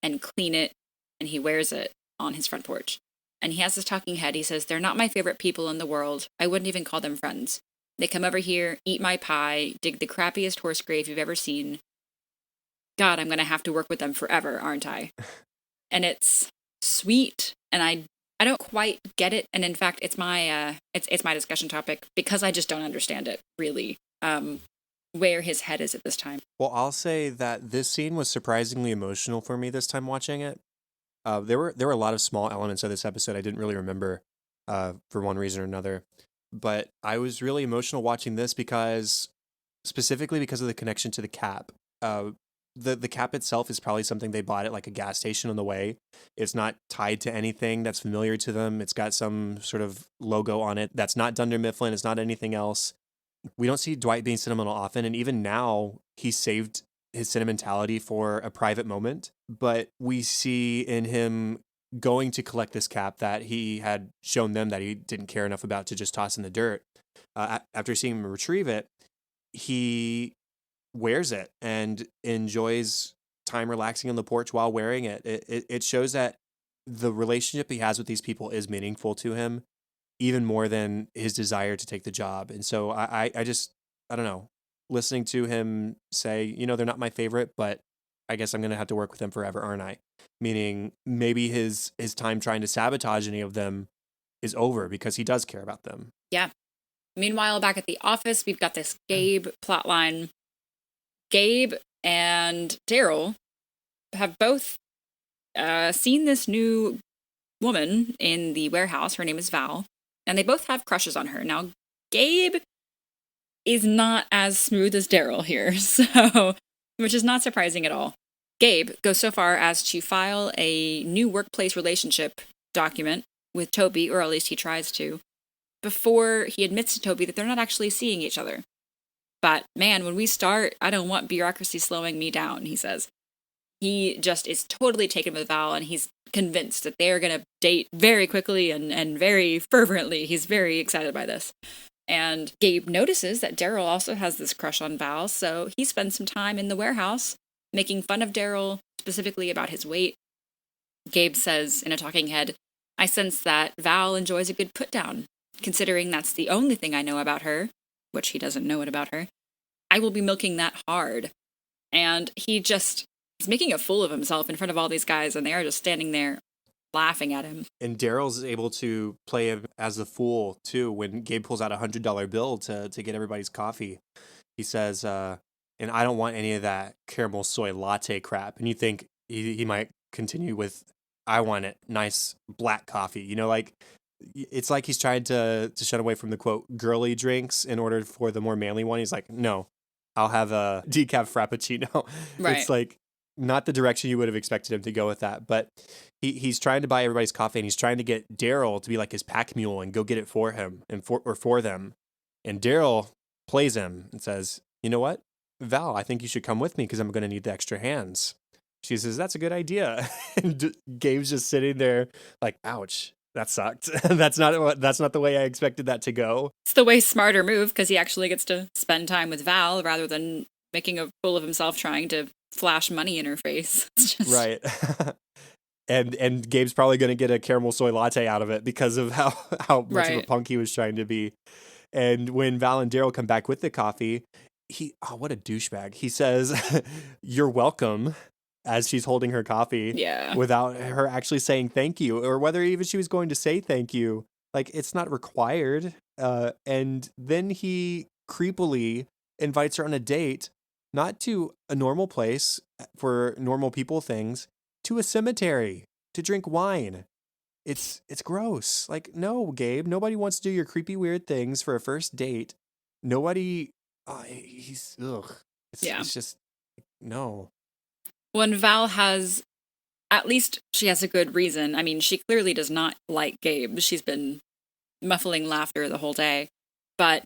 and clean it, and he wears it on his front porch. And he has this talking head. He says, "They're not my favorite people in the world. I wouldn't even call them friends. They come over here, eat my pie, dig the crappiest horse grave you've ever seen. God, I'm going to have to work with them forever, aren't I? And it's sweet, and I don't quite get it. And in fact, it's my discussion topic because I just don't understand it really. Where his head is at this time. Well, I'll say that this scene was surprisingly emotional for me this time watching it. There were a lot of small elements of this episode I didn't really remember, for one reason or another, but I was really emotional watching this because specifically because of the connection to the cap. The cap itself is probably something they bought at like a gas station on the way. It's not tied to anything that's familiar to them. It's got some sort of logo on it that's not Dunder Mifflin. It's not anything else. We don't see Dwight being sentimental often, and even now he saved his sentimentality for a private moment. But we see in him going to collect this cap that he had shown them that he didn't care enough about to just toss in the dirt. After seeing him retrieve it, he wears it and enjoys time relaxing on the porch while wearing it. It shows that the relationship he has with these people is meaningful to him, even more than his desire to take the job. And so I just, I don't know, listening to him say, they're not my favorite, but I guess I'm going to have to work with them forever, aren't I? Meaning maybe his time trying to sabotage any of them is over because he does care about them. Yeah. Meanwhile, back at the office, we've got this Gabe plotline. Gabe and Daryl have both seen this new woman in the warehouse. Her name is Val, and they both have crushes on her. Now, Gabe is not as smooth as Daryl here, so which is not surprising at all. Gabe goes so far as to file a new workplace relationship document with Toby, or at least he tries to, before he admits to Toby that they're not actually seeing each other. But man, when we start, I don't want bureaucracy slowing me down, he says. He just is totally taken with Val, and he's convinced that they're going to date very quickly and very fervently. He's very excited by this. And Gabe notices that Daryl also has this crush on Val, so he spends some time in the warehouse making fun of Daryl, specifically about his weight. Gabe says in a talking head, I sense that Val enjoys a good put-down. Considering that's the only thing I know about her, which he doesn't know it about her, I will be milking that hard. And he's making a fool of himself in front of all these guys, and they are just standing there laughing at him. And Daryl's able to play him as the fool, too, when Gabe pulls out $100 bill to get everybody's coffee. He says, and I don't want any of that caramel soy latte crap. And you think he might continue with, I want it, nice black coffee. It's like he's trying to shut away from the, quote, girly drinks in order for the more manly one. He's like, no, I'll have a decaf frappuccino. Right. It's like not the direction you would have expected him to go with that. But he's trying to buy everybody's coffee, and he's trying to get Daryl to be like his pack mule and go get it for him and for them. And Daryl plays him and says, you know what, Val, I think you should come with me because I'm going to need the extra hands. She says, that's a good idea. And Gabe's just sitting there like, ouch. That sucked. That's not the way I expected that to go. It's the way smarter move because he actually gets to spend time with Val rather than making a fool of himself trying to flash money in her face. Right. and Gabe's probably going to get a caramel soy latte out of it because of how much of a punk he was trying to be. And when Val and Daryl come back with the coffee, what a douchebag. He says, you're welcome, as she's holding her coffee, without her actually saying thank you, or whether even she was going to say thank you. Like, it's not required. And then he creepily invites her on a date, not to a normal place for normal people things, to a cemetery to drink wine. It's gross. Like, no, Gabe, nobody wants to do your creepy, weird things for a first date. Nobody, it's just, no. When Val has, at least she has a good reason. I mean, she clearly does not like Gabe. She's been muffling laughter the whole day. But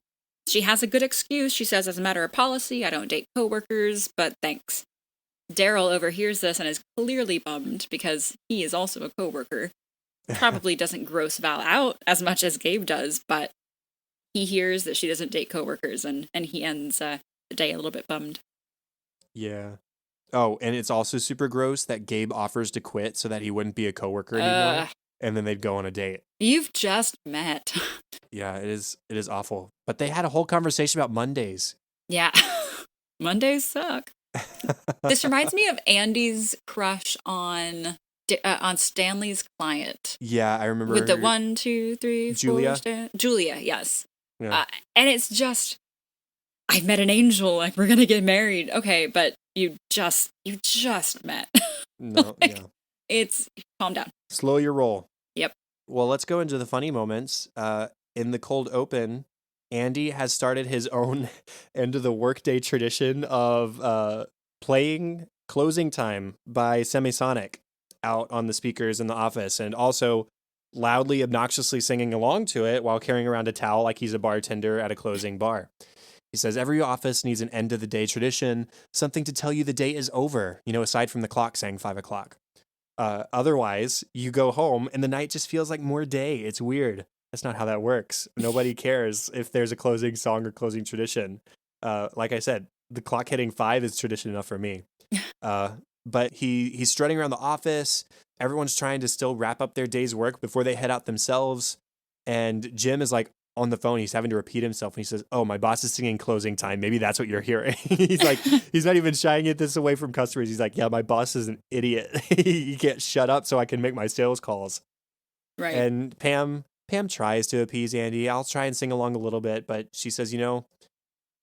she has a good excuse. She says, as a matter of policy, I don't date coworkers, but thanks. Daryl overhears this and is clearly bummed because he is also a coworker. Probably doesn't gross Val out as much as Gabe does, but he hears that she doesn't date coworkers, and he ends the day a little bit bummed. Yeah. Oh, and it's also super gross that Gabe offers to quit so that he wouldn't be a coworker anymore. and then they'd go on a date. You've just met. Yeah, it is awful. But they had a whole conversation about Mondays. Yeah. Mondays suck. This reminds me of Andy's crush on Stanley's client Yeah, I remember with the 1, 2, 3, 4. Julia. Julia, yes. Yeah. And it's just, I've met an angel. Like, we're gonna get married. Okay, but you just met. No, Like, yeah. it's calm down. Slow your roll. Yep. Well, let's go into the funny moments. In the cold open, Andy has started his own end of the workday tradition of playing Closing Time by Semisonic out on the speakers in the office, and also loudly, obnoxiously singing along to it while carrying around a towel like he's a bartender at a closing bar. He says, every office needs an end of the day tradition, something to tell you the day is over, aside from the clock saying 5 o'clock. Otherwise, you go home and the night just feels like more day. It's weird. That's not how that works. Nobody cares if there's a closing song or closing tradition. Like I said, the clock hitting 5 is tradition enough for me. But he's strutting around the office. Everyone's trying to still wrap up their day's work before they head out themselves. And Jim is like on the phone. He's having to repeat himself. And he says, oh, my boss is singing Closing Time. Maybe that's what you're hearing. He's like, he's not even shying this away from customers. He's like, yeah, my boss is an idiot. He can't shut up so I can make my sales calls. Right. And Pam tries to appease Andy. I'll try and sing along a little bit. But she says,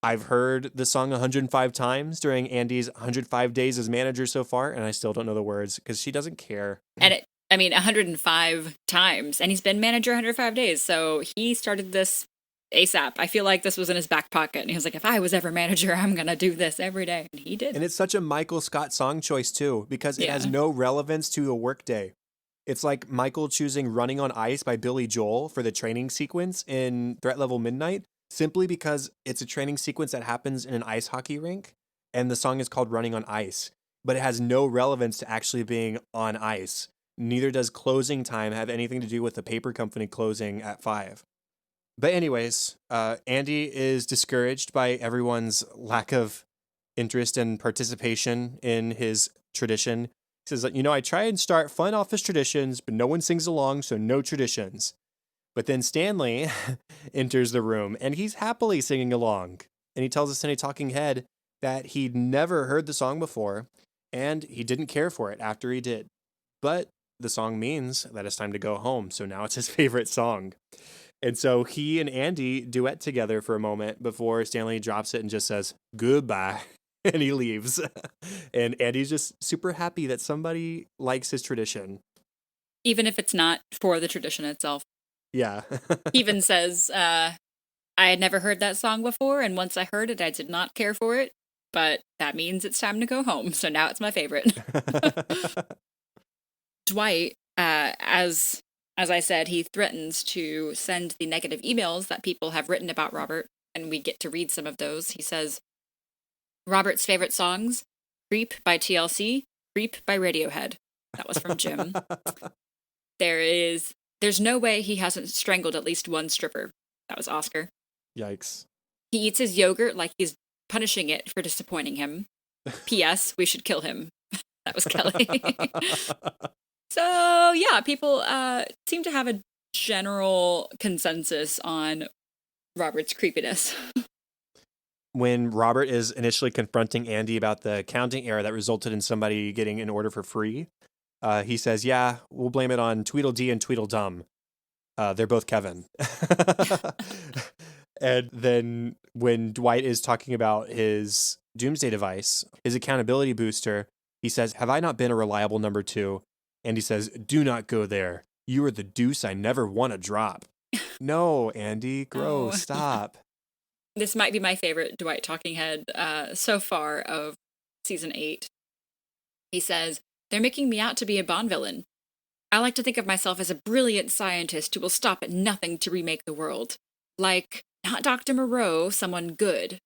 I've heard the song 105 times during Andy's 105 days as manager so far, and I still don't know the words because she doesn't care. And 105 times, and he's been manager 105 days, so he started this ASAP. I feel like this was in his back pocket, and he was like, if I was ever manager, I'm going to do this every day, and he did. And it's such a Michael Scott song choice, too, because it has no relevance to a workday. It's like Michael choosing Running on Ice by Billy Joel for the training sequence in Threat Level Midnight, simply because it's a training sequence that happens in an ice hockey rink, and the song is called Running on Ice, but it has no relevance to actually being on ice. Neither does Closing Time have anything to do with the paper company closing at 5. But anyways, Andy is discouraged by everyone's lack of interest and participation in his tradition. He says, I try and start fun office traditions, but no one sings along, so no traditions. But then Stanley enters the room, and he's happily singing along. And he tells us in a talking head that he'd never heard the song before, and he didn't care for it after he did. But the song means that it's time to go home, so now it's his favorite song. And so he and Andy duet together for a moment before Stanley drops it and just says, goodbye, and he leaves. And Andy's just super happy that somebody likes his tradition. Even if it's not for the tradition itself. Yeah. He even says, I had never heard that song before, and once I heard it, I did not care for it, but that means it's time to go home, so now it's my favorite. Dwight, as I said, he threatens to send the negative emails that people have written about Robert, and we get to read some of those. He says, Robert's favorite songs, Creep by TLC, Creep by Radiohead. That was from Jim. There's no way he hasn't strangled at least one stripper. That was Oscar. Yikes. He eats his yogurt like he's punishing it for disappointing him. P.S. We should kill him. That was Kelly. So, yeah, people seem to have a general consensus on Robert's creepiness. When Robert is initially confronting Andy about the counting error that resulted in somebody getting an order for free, he says, yeah, we'll blame it on Tweedledee and Tweedledum. They're both Kevin. And then when Dwight is talking about his Doomsday device, his accountability booster, he says, have I not been a reliable number 2? And he says, do not go there. You are the deuce I never want to drop. No, Andy, gross, stop. This might be my favorite Dwight talking head so far of season 8. He says, they're making me out to be a Bond villain. I like to think of myself as a brilliant scientist who will stop at nothing to remake the world. Like, not Dr. Moreau, someone good.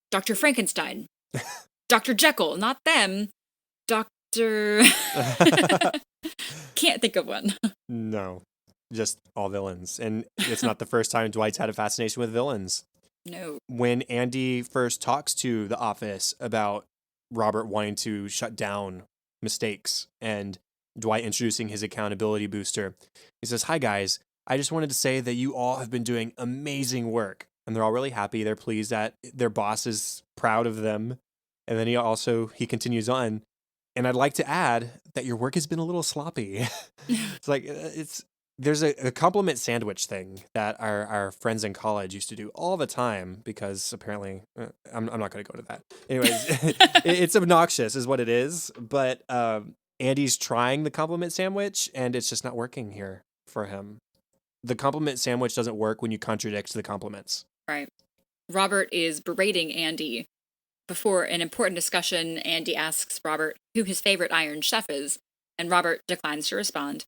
Dr. Frankenstein. Dr. Jekyll, not them. Dr. Can't think of one. No, just all villains. And it's not the first time Dwight's had a fascination with villains. No. When Andy first talks to the office about Robert wanting to shut down mistakes and Dwight introducing his accountability booster. He says, "Hi, guys. I just wanted to say that you all have been doing amazing work." And they're all really happy. They're pleased that their boss is proud of them. And then he continues on. "And I'd like to add that your work has been a little sloppy." It's like, there's a compliment sandwich thing that our friends in college used to do all the time because apparently, I'm not going to go to that. Anyways, it's obnoxious is what it is. But Andy's trying the compliment sandwich and it's just not working here for him. The compliment sandwich doesn't work when you contradict the compliments. Right. Robert is berating Andy. Before an important discussion, Andy asks Robert who his favorite Iron Chef is, and Robert declines to respond.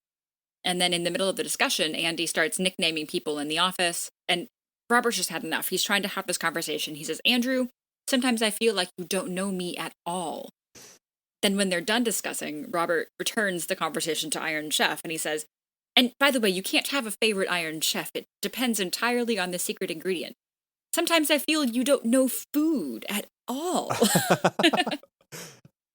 And then in the middle of the discussion, Andy starts nicknaming people in the office, and Robert's just had enough. He's trying to have this conversation. He says, "Andrew, sometimes I feel like you don't know me at all." Then when they're done discussing, Robert returns the conversation to Iron Chef, and he says, "And by the way, you can't have a favorite Iron Chef. It depends entirely on the secret ingredient. Sometimes I feel you don't know food at all."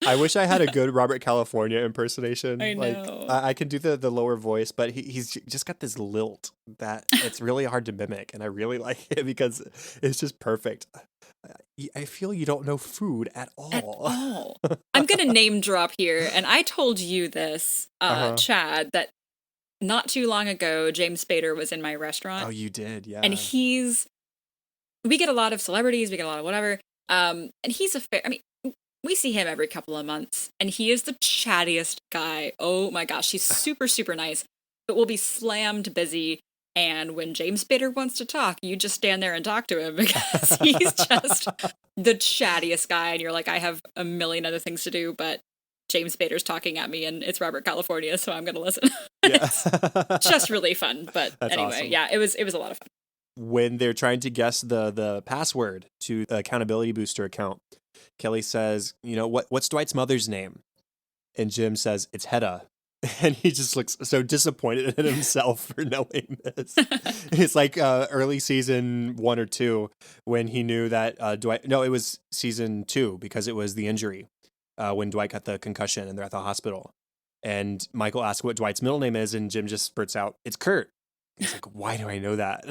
I wish I had a good Robert California impersonation. I know. Like I can do the lower voice, but he's just got this lilt that it's really hard to mimic, and I really like it because it's just perfect. I feel you don't know food at all. At all. I'm gonna name drop here, and I told you this, Chad, that not too long ago, James Spader was in my restaurant. Oh, you did, yeah. And we get a lot of celebrities, we get a lot of whatever. And he's we see him every couple of months, and he is the chattiest guy. Oh my gosh, he's super, super nice, but we'll be slammed busy. And when James Spader wants to talk, you just stand there and talk to him because he's just the chattiest guy. And you're like, I have a million other things to do, but James Spader's talking at me and it's Robert California, so I'm going to listen. Yeah. It's just really fun. But That's anyway, awesome. Yeah, it was a lot of fun. When they're trying to guess the password to the accountability booster account, Kelly says, what's Dwight's mother's name? And Jim says, it's Hedda. And he just looks so disappointed in himself for knowing this. It's like early season 1 or 2 when he knew that Dwight, no, it was season 2 because it was the injury when Dwight got the concussion and they're at the hospital. And Michael asks what Dwight's middle name is, and Jim just spurts out, it's Kurt. He's like, why do I know that?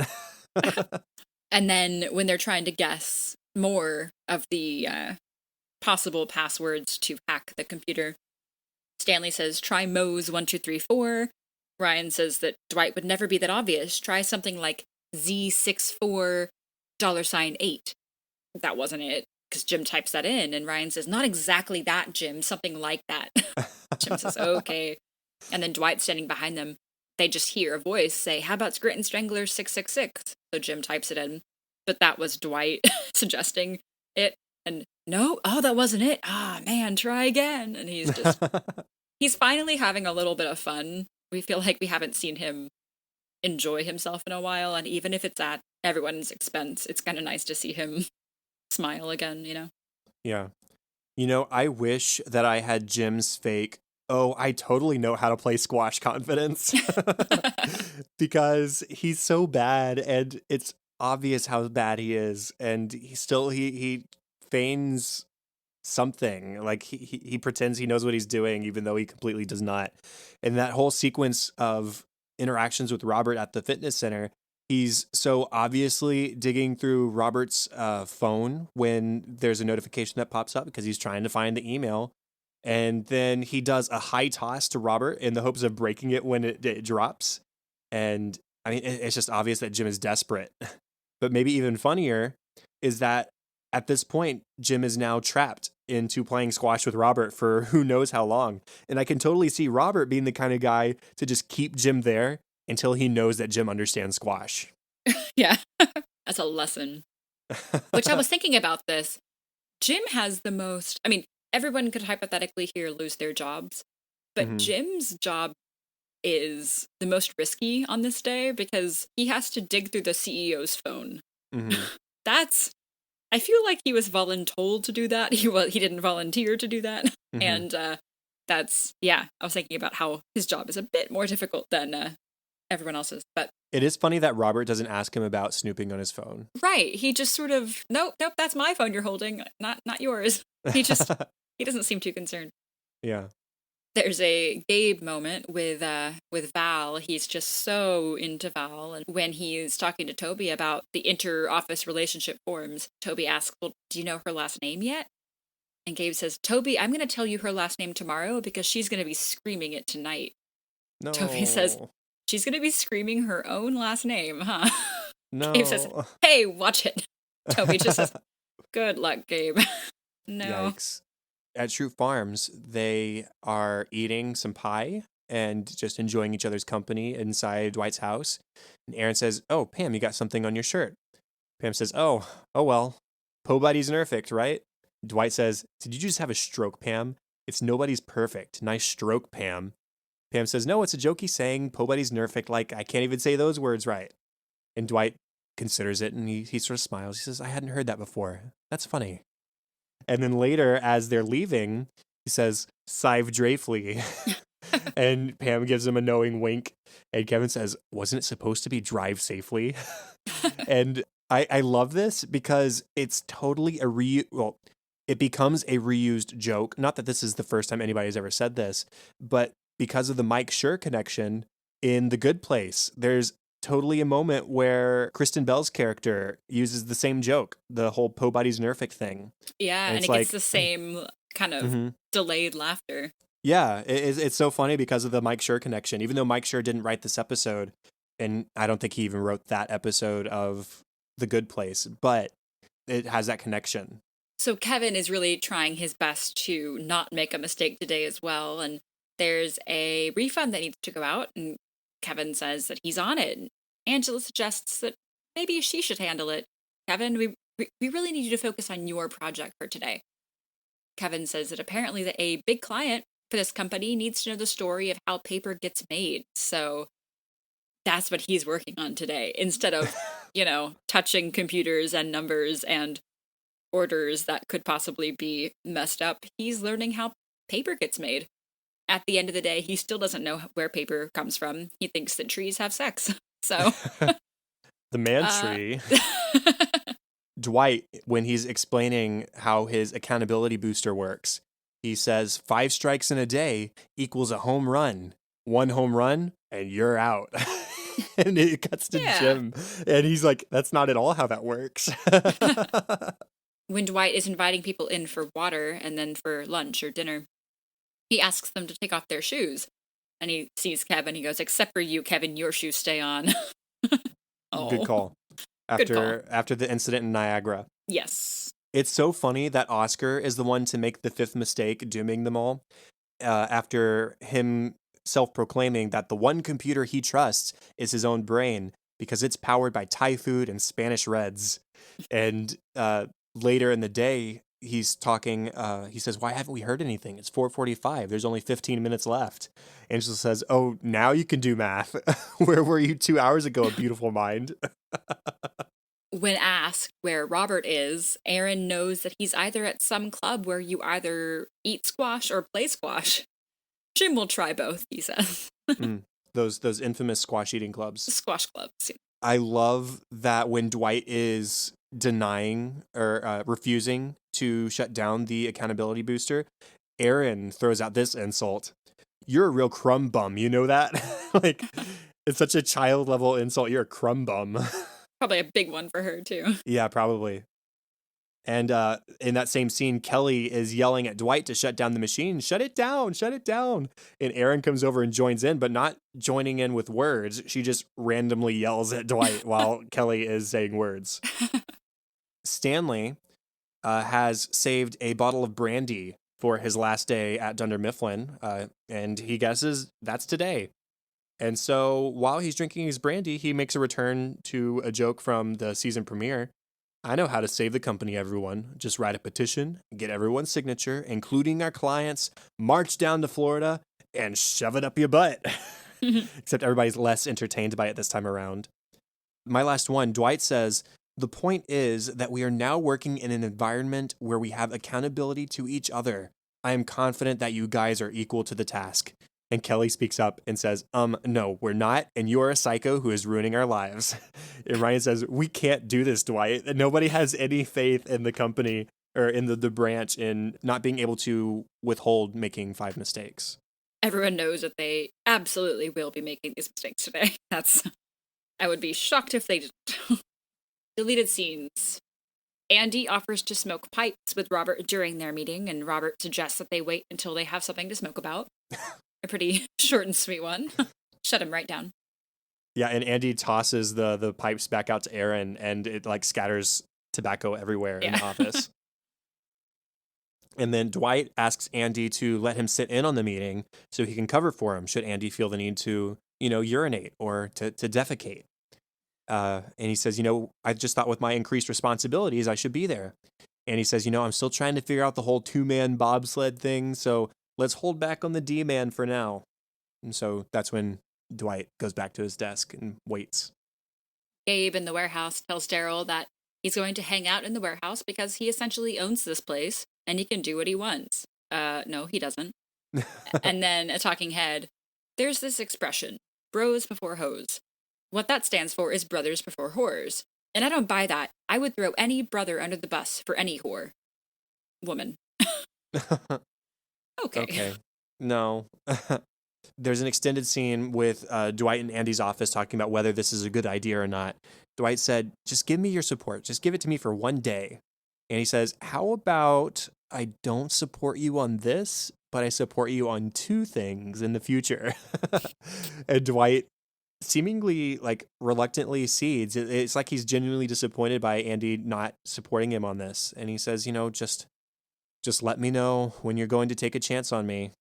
And then when they're trying to guess more of the possible passwords to hack the computer, Stanley says, try Moe's 1234. Ryan says that Dwight would never be that obvious. Try something like Z64 $8. That wasn't it, because Jim types that in, and Ryan says, not exactly that, Jim, something like that. Jim says, okay. And then Dwight standing behind them, they just hear a voice say, how about Scranton Strangler 666? So Jim types it in, but that was Dwight suggesting it. And no, that wasn't it. Man, try again. And he's finally having a little bit of fun. We feel like we haven't seen him enjoy himself in a while. And even if it's at everyone's expense, it's kind of nice to see him smile again, Yeah. I wish that I had Jim's fake, I totally know how to play squash confidence. Because he's so bad and it's obvious how bad he is. And he feigns something, like he pretends he knows what he's doing even though he completely does not. And that whole sequence of interactions with Robert at the fitness center, he's so obviously digging through Robert's phone when there's a notification that pops up because he's trying to find the email, and then he does a high toss to Robert in the hopes of breaking it when it drops. And I mean, it's just obvious that Jim is desperate. But maybe even funnier is that at this point, Jim is now trapped into playing squash with Robert for who knows how long. And I can totally see Robert being the kind of guy to just keep Jim there until he knows that Jim understands squash. Yeah, that's a lesson. Which I was thinking about this. Jim has the most, everyone could hypothetically here lose their jobs, but Jim's job is the most risky on this day because he has to dig through the CEO's phone. I feel like he was voluntold to do that. He didn't volunteer to do that. And I was thinking about how his job is a bit more difficult than everyone else's. But it is funny that Robert doesn't ask him about snooping on his phone. Right. He just sort of, nope, that's my phone you're holding, not yours. He doesn't seem too concerned. Yeah. There's a Gabe moment with Val. He's just so into Val, and when he's talking to Toby about the inter-office relationship forms, Toby asks, "Well, do you know her last name yet?" And Gabe says, "Toby, I'm going to tell you her last name tomorrow because she's going to be screaming it tonight." Toby says, No. "She's going to be screaming her own last name, huh?" Gabe says, No. "Hey, watch it." Toby just says, "Good luck, Gabe." No. Yikes. At Shroot Farms, they are eating some pie and just enjoying each other's company inside Dwight's house. And Aaron says, "Oh, Pam, you got something on your shirt." Pam says, "Oh well. Nobody's perfect, right?" Dwight says, "Did you just have a stroke, Pam? It's nobody's perfect. Nice stroke, Pam." Pam says, "No, it's a jokey saying, nobody's perfect, like I can't even say those words right." And Dwight considers it and he sort of smiles. He says, "I hadn't heard that before. That's funny." And then later, as they're leaving, he says, "Sive Drafley." And Pam gives him a knowing wink. And Kevin says, "Wasn't it supposed to be drive safely?" And I love this because it's totally it becomes a reused joke. Not that this is the first time anybody's ever said this, but because of the Mike Schur connection in The Good Place, there's totally a moment where Kristen Bell's character uses the same joke, the whole Po Body's Nerfic thing. Yeah, And and it's it gets like, the same kind of mhm. delayed laughter. Yeah, it's so funny because of the Mike Schur connection. Even though Mike Schur didn't write this episode, and I don't think he even wrote that episode of The Good Place, but it has that connection. So Kevin is really trying his best to not make a mistake today as well. And there's a refund that needs to go out. And Kevin says that he's on it. And Angela suggests that maybe she should handle it. Kevin, we really need you to focus on your project for today. Kevin says that apparently that a big client for this company needs to know the story of how paper gets made. So that's what he's working on today instead of, touching computers and numbers and orders that could possibly be messed up. He's learning how paper gets made. At the end of the day, he still doesn't know where paper comes from. He thinks that trees have sex. So, The man uh, tree. Dwight, when he's explaining how his accountability booster works, he says 5 strikes in a day equals a home run. 1 home run, and you're out. And it cuts to yeah. Jim, and he's like, "That's not at all how that works." When Dwight is inviting people in for water and then for lunch or dinner, he asks them to take off their shoes. And he sees Kevin. He goes, "Except for you, Kevin, your shoes stay on." Good Oh, call. good call. After the incident in Niagara. Yes. It's so funny that Oscar is the one to make the fifth mistake, dooming them all, after him self-proclaiming that the one computer he trusts is his own brain because it's powered by Thai food and Spanish Reds. And later in the day, he's talking. He says, "Why haven't we heard anything? It's 4:45. There's only 15 minutes left." Angela says, "Oh, now you can do math. Where were you 2 hours ago, a beautiful mind?" When asked where Robert is, Aaron knows that he's either at some club where you either eat squash or play squash. Jim will try both, he says. Mm, those infamous squash eating clubs. Squash clubs. I love that when Dwight is denying or refusing to shut down the accountability booster, Aaron throws out this insult. "You're a real crumb bum, you know that?" Like, it's such a child level insult. "You're a crumb bum." Probably a big one for her, too. Yeah, probably. And in that same scene, Kelly is yelling at Dwight to shut down the machine. "Shut it down, shut it down." And Aaron comes over and joins in, but not joining in with words. She just randomly yells at Dwight while Kelly is saying words. Stanley has saved a bottle of brandy for his last day at Dunder Mifflin, and he guesses that's today. And so while he's drinking his brandy, he makes a return to a joke from the season premiere. "I know how to save the company, everyone. Just write a petition, get everyone's signature, including our clients, march down to Florida, and shove it up your butt." Except everybody's less entertained by it this time around. My last one, Dwight says, "The point is that we are now working in an environment where we have accountability to each other. I am confident that you guys are equal to the task." And Kelly speaks up and says, "No, we're not, and you are a psycho who is ruining our lives." And Ryan says, "We can't do this, Dwight." And nobody has any faith in the company or in the branch in not being able to withhold making 5 mistakes. everyone knows that they absolutely will be making these mistakes today. I would be shocked if they didn't. Deleted scenes. Andy offers to smoke pipes with Robert during their meeting, and Robert suggests that they wait until they have something to smoke about. A pretty short and sweet one. Shut him right down. Yeah, and Andy tosses the pipes back out to Aaron, and it like scatters tobacco everywhere in the office. And then Dwight asks Andy to let him sit in on the meeting so he can cover for him should Andy feel the need to, urinate or to defecate. And he says, I just thought with my increased responsibilities, I should be there. And he says, I'm still trying to figure out the whole 2-man bobsled thing, so let's hold back on the D-man for now. And so that's when Dwight goes back to his desk and waits. Gabe in the warehouse tells Daryl that he's going to hang out in the warehouse because he essentially owns this place and he can do what he wants. No, he doesn't. And then a talking head, there's this expression, bros before hoes. What that stands for is brothers before whores. And I don't buy that. I would throw any brother under the bus for any whore. Woman. Okay. No. There's an extended scene with Dwight in Andy's office talking about whether this is a good idea or not. Dwight said, just give me your support. Just give it to me for one day. And he says, how about I don't support you on this, but I support you on 2 things in the future? And Dwight seemingly like reluctantly cedes. It's like he's genuinely disappointed by Andy not supporting him on this. And he says, just let me know when you're going to take a chance on me.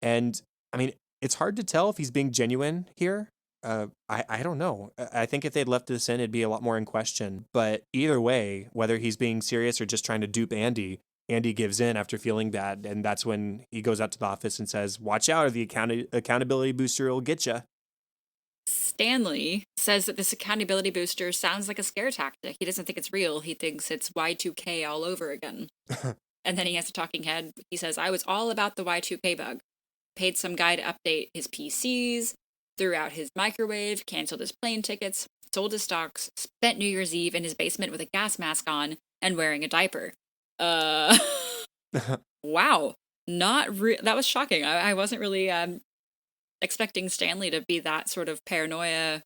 And I mean, it's hard to tell if he's being genuine here. I don't know. I think if they'd left this in, it'd be a lot more in question. But either way, whether he's being serious or just trying to dupe Andy, Andy gives in after feeling bad. And that's when he goes out to the office and says, watch out or the accountability booster will get you. Stanley says that this accountability booster sounds like a scare tactic. He doesn't think it's real. He thinks it's Y2K all over again. And then he has a talking head. He says, I was all about the Y2K bug. Paid some guy to update his PCs, threw out his microwave, canceled his plane tickets, sold his stocks, spent New Year's Eve in his basement with a gas mask on and wearing a diaper. Wow. That was shocking. I wasn't really expecting Stanley to be that sort of paranoia,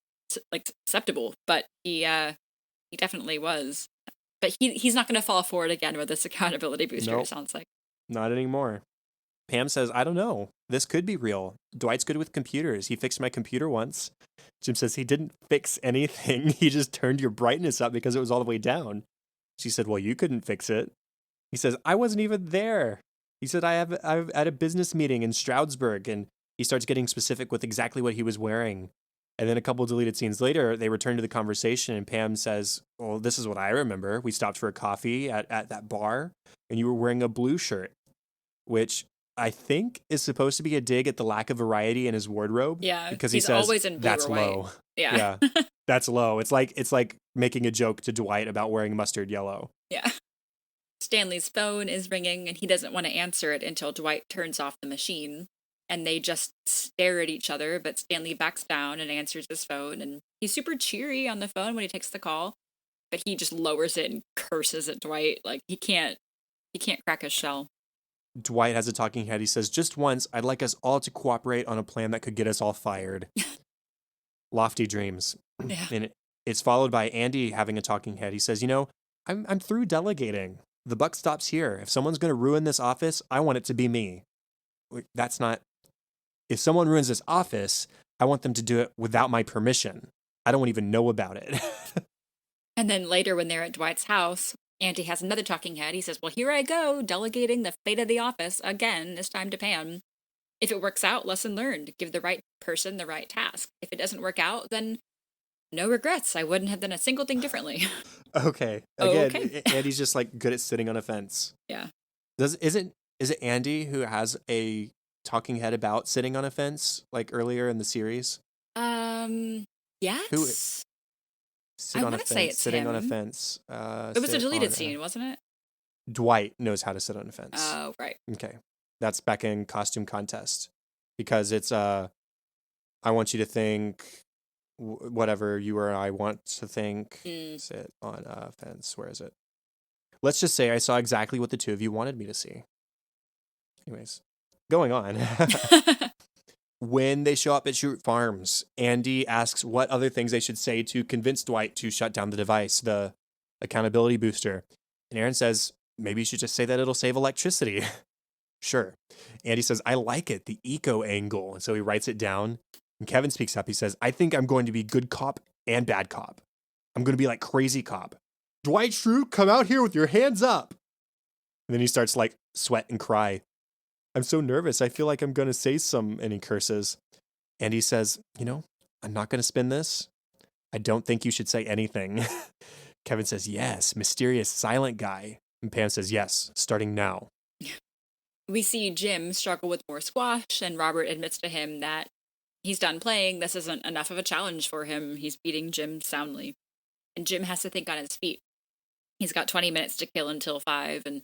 like, susceptible, but he definitely was. But he's not going to fall for it again with this accountability booster, Nope. It sounds like. Not anymore. Pam says, I don't know. This could be real. Dwight's good with computers. He fixed my computer once. Jim says he didn't fix anything. He just turned your brightness up because it was all the way down. She said, well, you couldn't fix it. He says, I wasn't even there. He said, I'm at a business meeting in Stroudsburg, and he starts getting specific with exactly what he was wearing. And then a couple of deleted scenes later, they return to the conversation, and Pam says, well, this is what I remember. We stopped for a coffee at that bar, and you were wearing a blue shirt, which I think is supposed to be a dig at the lack of variety in his wardrobe. Yeah, because he he's says always in blue that's or white. low. Yeah. That's low. It's like making a joke to Dwight about wearing mustard yellow. Yeah. Stanley's phone is ringing and he doesn't want to answer it until Dwight turns off the machine. And they just stare at each other, but Stanley backs down and answers his phone. And he's super cheery on the phone when he takes the call, but he just lowers it and curses at Dwight. Like he can't crack his shell. Dwight has a talking head. He says, just once, I'd like us all to cooperate on a plan that could get us all fired. Lofty dreams. Yeah. And it's followed by Andy having a talking head. He says, I'm through delegating. The buck stops here. If someone's going to ruin this office, I want it to be me. That's not... If someone ruins this office, I want them to do it without my permission. I don't even know about it. And then later when they're at Dwight's house, Andy has another talking head. He says, well, here I go, delegating the fate of the office again, this time to Pam. If it works out, lesson learned. Give the right person the right task. If it doesn't work out, then no regrets. I wouldn't have done a single thing differently. Okay. Again, Okay. Andy's just like good at sitting on a fence. Yeah. Is it Andy who has a talking head about sitting on a fence like earlier in the series? Yes. Who sit I on a wanna say fence, it's sitting on a him. fence. It was a deleted scene, wasn't it? Dwight knows how to sit on a fence. Oh, right. Okay. That's back in Costume Contest because it's I want you to think whatever you or I want to think. Sit on a fence. Where is it? Let's just say I saw exactly what the two of you wanted me to see. Anyways, going on. When they show up at Shoot Farms, Andy asks what other things they should say to convince Dwight to shut down the device, the accountability booster. And Aaron says, maybe you should just say that it'll save electricity. Sure. Andy says, I like it, the eco angle. And so he writes it down. And Kevin speaks up. He says, I think I'm going to be good cop and bad cop. I'm going to be like crazy cop. Dwight Schrute, come out here with your hands up. And then he starts like sweat and cry. I'm so nervous. I feel like I'm going to say some, and he curses. And he says, I'm not going to spin this. I don't think you should say anything. Kevin says, yes, mysterious silent guy. And Pam says, yes, starting now. We see Jim struggle with more squash, and Robert admits to him that he's done playing. This isn't enough of a challenge for him. He's beating Jim soundly. And Jim has to think on his feet. He's got 20 minutes to kill until 5, and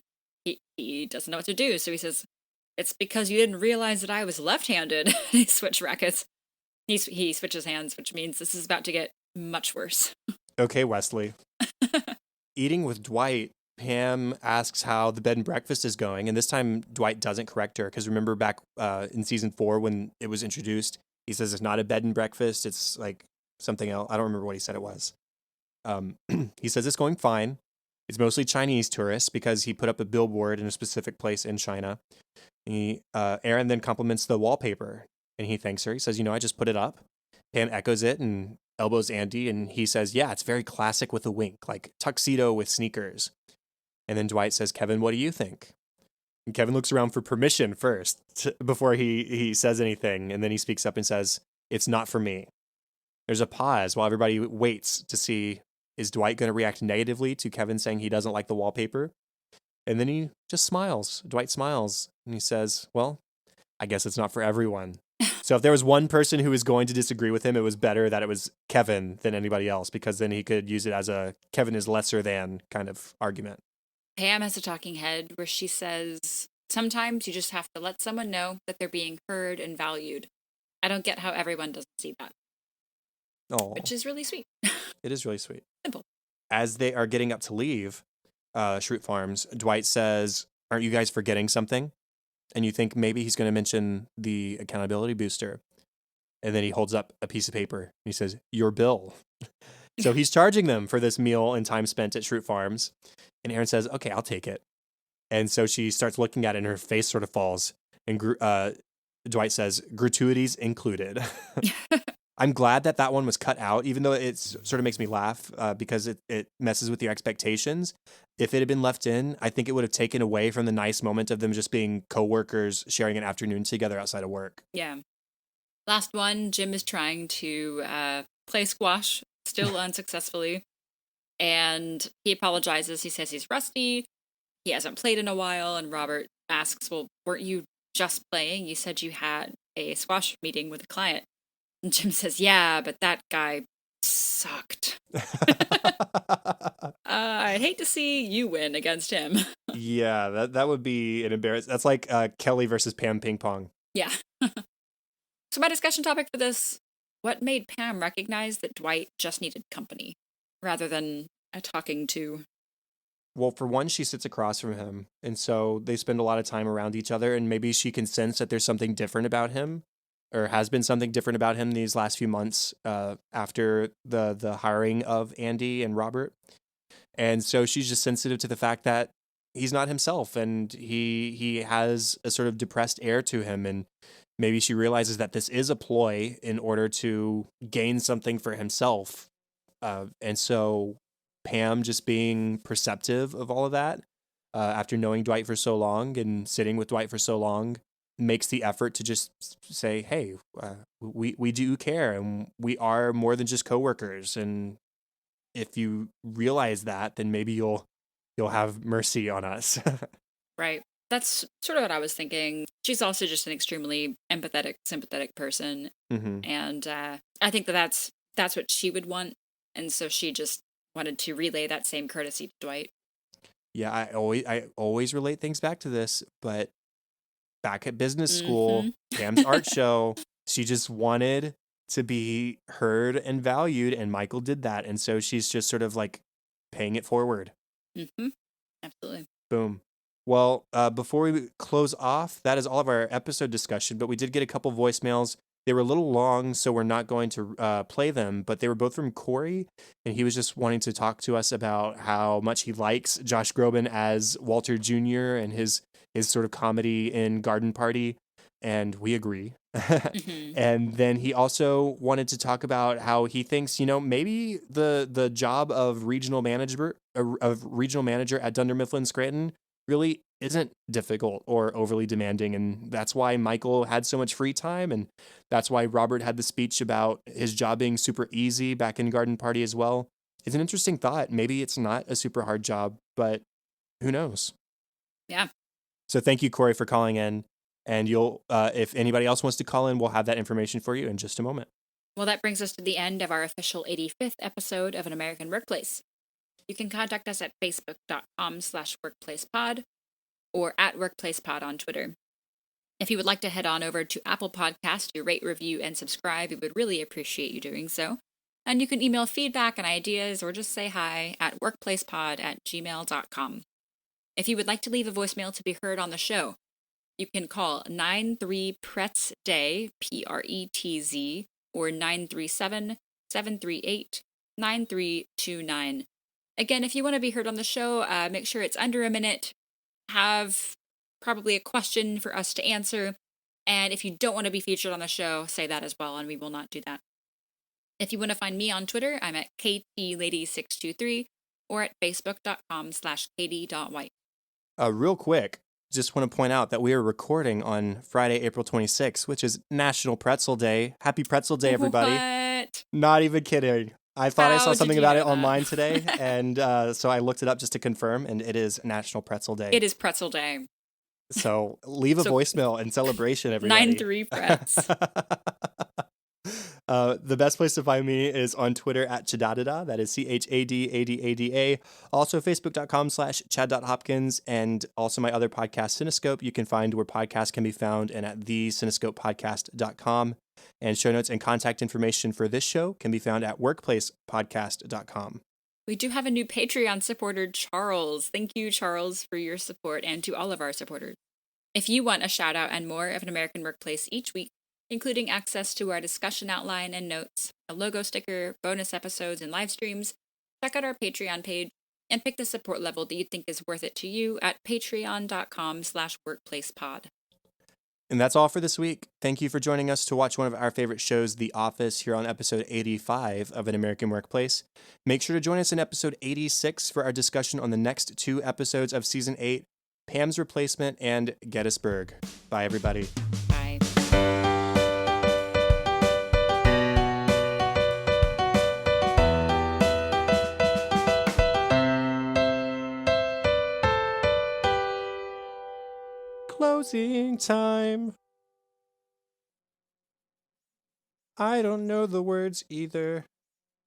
he doesn't know what to do. So he says, it's because you didn't realize that I was left-handed. He switch rackets. He switches hands, which means this is about to get much worse. Okay, Wesley. Eating with Dwight, Pam asks how the bed and breakfast is going, and this time Dwight doesn't correct her, because remember back in season 4 when it was introduced, he says it's not a bed and breakfast, it's like something else. I don't remember what he said it was. He says it's going fine. It's mostly Chinese tourists because he put up a billboard in a specific place in China. Aaron then compliments the wallpaper, and he thanks her. He says, I just put it up. Pam echoes it and elbows Andy, and he says, yeah, it's very classic with a wink, like tuxedo with sneakers. And then Dwight says, Kevin, what do you think? And Kevin looks around for permission first before he says anything, and then he speaks up and says, it's not for me. There's a pause while everybody waits to see, is Dwight going to react negatively to Kevin saying he doesn't like the wallpaper? And then he just smiles. Dwight smiles, and he says, well, I guess it's not for everyone. So if there was one person who was going to disagree with him, it was better that it was Kevin than anybody else, because then he could use it as a Kevin is lesser than kind of argument. Pam has a talking head where she says, sometimes you just have to let someone know that they're being heard and valued. I don't get how everyone doesn't see that. Oh, which is really sweet. It is really sweet. Simple. As they are getting up to leave Schrute Farms, Dwight says, aren't you guys forgetting something? And you think maybe he's going to mention the accountability booster. And then he holds up a piece of paper and he says, your bill. So he's charging them for this meal and time spent at Schrute Farms. And Aaron says, okay, I'll take it. And so she starts looking at it and her face sort of falls. And Dwight says, gratuities included. I'm glad that one was cut out, even though it sort of makes me laugh because it messes with your expectations. If it had been left in, I think it would have taken away from the nice moment of them just being coworkers sharing an afternoon together outside of work. Yeah. Last one, Jim is trying to play squash, still unsuccessfully. And he apologizes. He says he's rusty. He hasn't played in a while. And Robert asks, well, weren't you just playing? You said you had a squash meeting with a client. And Jim says, yeah, but that guy sucked. I'd hate to see you win against him. Yeah, that would be an embarrassment. That's like Kelly versus Pam ping pong. Yeah. So my discussion topic for this, what made Pam recognize that Dwight just needed company rather than a talking to? Well, for one, she sits across from him. And so they spend a lot of time around each other. And maybe she can sense that there's something different about him, or has been something different about him these last few months after the hiring of Andy and Robert. And so she's just sensitive to the fact that he's not himself, and he has a sort of depressed air to him. And maybe she realizes that this is a ploy in order to gain something for himself. And so Pam, just being perceptive of all of that, after knowing Dwight for so long and sitting with Dwight for so long, makes the effort to just say, hey, we do care, and we are more than just coworkers. And if you realize that, then maybe you'll have mercy on us. Right. That's sort of what I was thinking. She's also just an extremely empathetic, sympathetic person. Mm-hmm. And I think that's what she would want. And so she just wanted to relay that same courtesy to Dwight. Yeah, I always relate things back to this, but back at business school, Pam's art show, she just wanted to be heard and valued, and Michael did that. And so she's just sort of like paying it forward. Mm-hmm. Absolutely. Boom. Well, before we close off, that is all of our episode discussion, but we did get a couple voicemails. They were a little long, so we're not going to play them, but they were both from Corey, and he was just wanting to talk to us about how much he likes Josh Groban as Walter Jr. and his sort of comedy in Garden Party, and we agree. Hmm. And then he also wanted to talk about how he thinks, maybe the job of regional manager at Dunder Mifflin Scranton really isn't difficult or overly demanding. And that's why Michael had so much free time. And that's why Robert had the speech about his job being super easy back in Garden Party as well. It's an interesting thought. Maybe it's not a super hard job, but who knows? Yeah. So thank you, Corey, for calling in. And if anybody else wants to call in, we'll have that information for you in just a moment. Well, that brings us to the end of our official 85th episode of An American Workplace. You can contact us at facebook.com/workplacepod or at workplacepod on Twitter. If you would like to head on over to Apple Podcasts to rate, review, and subscribe, we would really appreciate you doing so. And you can email feedback and ideas or just say hi at workplacepod@gmail.com. If you would like to leave a voicemail to be heard on the show, you can call 93-PRETZ-DAY, PRETZ, or 937-738-9329. Again, if you want to be heard on the show, make sure it's under a minute, have probably a question for us to answer, and if you don't want to be featured on the show, say that as well, and we will not do that. If you want to find me on Twitter, I'm at KTLady623 or at facebook.com/katie.white. Real quick, just want to point out that we are recording on Friday, April 26th, which is National Pretzel Day. Happy Pretzel Day, everybody. What? Not even kidding. I thought I How saw did something you about know it online that? today, and so I looked it up just to confirm, and it is National Pretzel Day. It is Pretzel Day. So leave a So, voicemail in celebration, everybody. 9-3 Pretz. The best place to find me is on Twitter at Chadadada. That is CHADADADA. Also, Facebook.com/Chad.Hopkins. And also my other podcast, Cinescope, you can find where podcasts can be found and at thecinescopepodcast.com. And show notes and contact information for this show can be found at workplacepodcast.com. We do have a new Patreon supporter, Charles. Thank you, Charles, for your support and to all of our supporters. If you want a shout out and more of An American Workplace each week, including access to our discussion outline and notes, a logo sticker, bonus episodes, and live streams, check out our Patreon page and pick the support level that you think is worth it to you at patreon.com/workplacepod. And that's all for this week. Thank you for joining us to watch one of our favorite shows, The Office, here on episode 85 of An American Workplace. Make sure to join us in episode 86 for our discussion on the next 2 episodes of season 8, Pam's Replacement and Gettysburg. Bye, everybody. Bye. Closing time. I don't know the words either.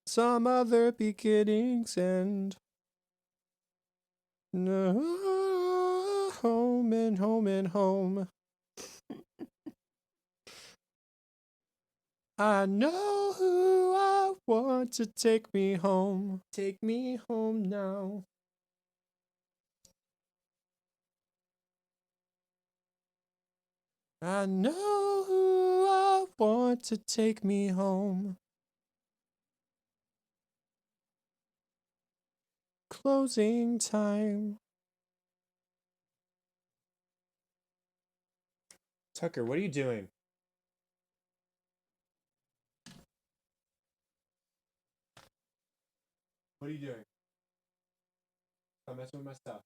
Some other beginnings end. No, home and home and home. I know who I want to take me home. Take me home now. I know who I want to take me home. Closing time. Tucker, what are you doing? What are you doing? I'm messing with my stuff.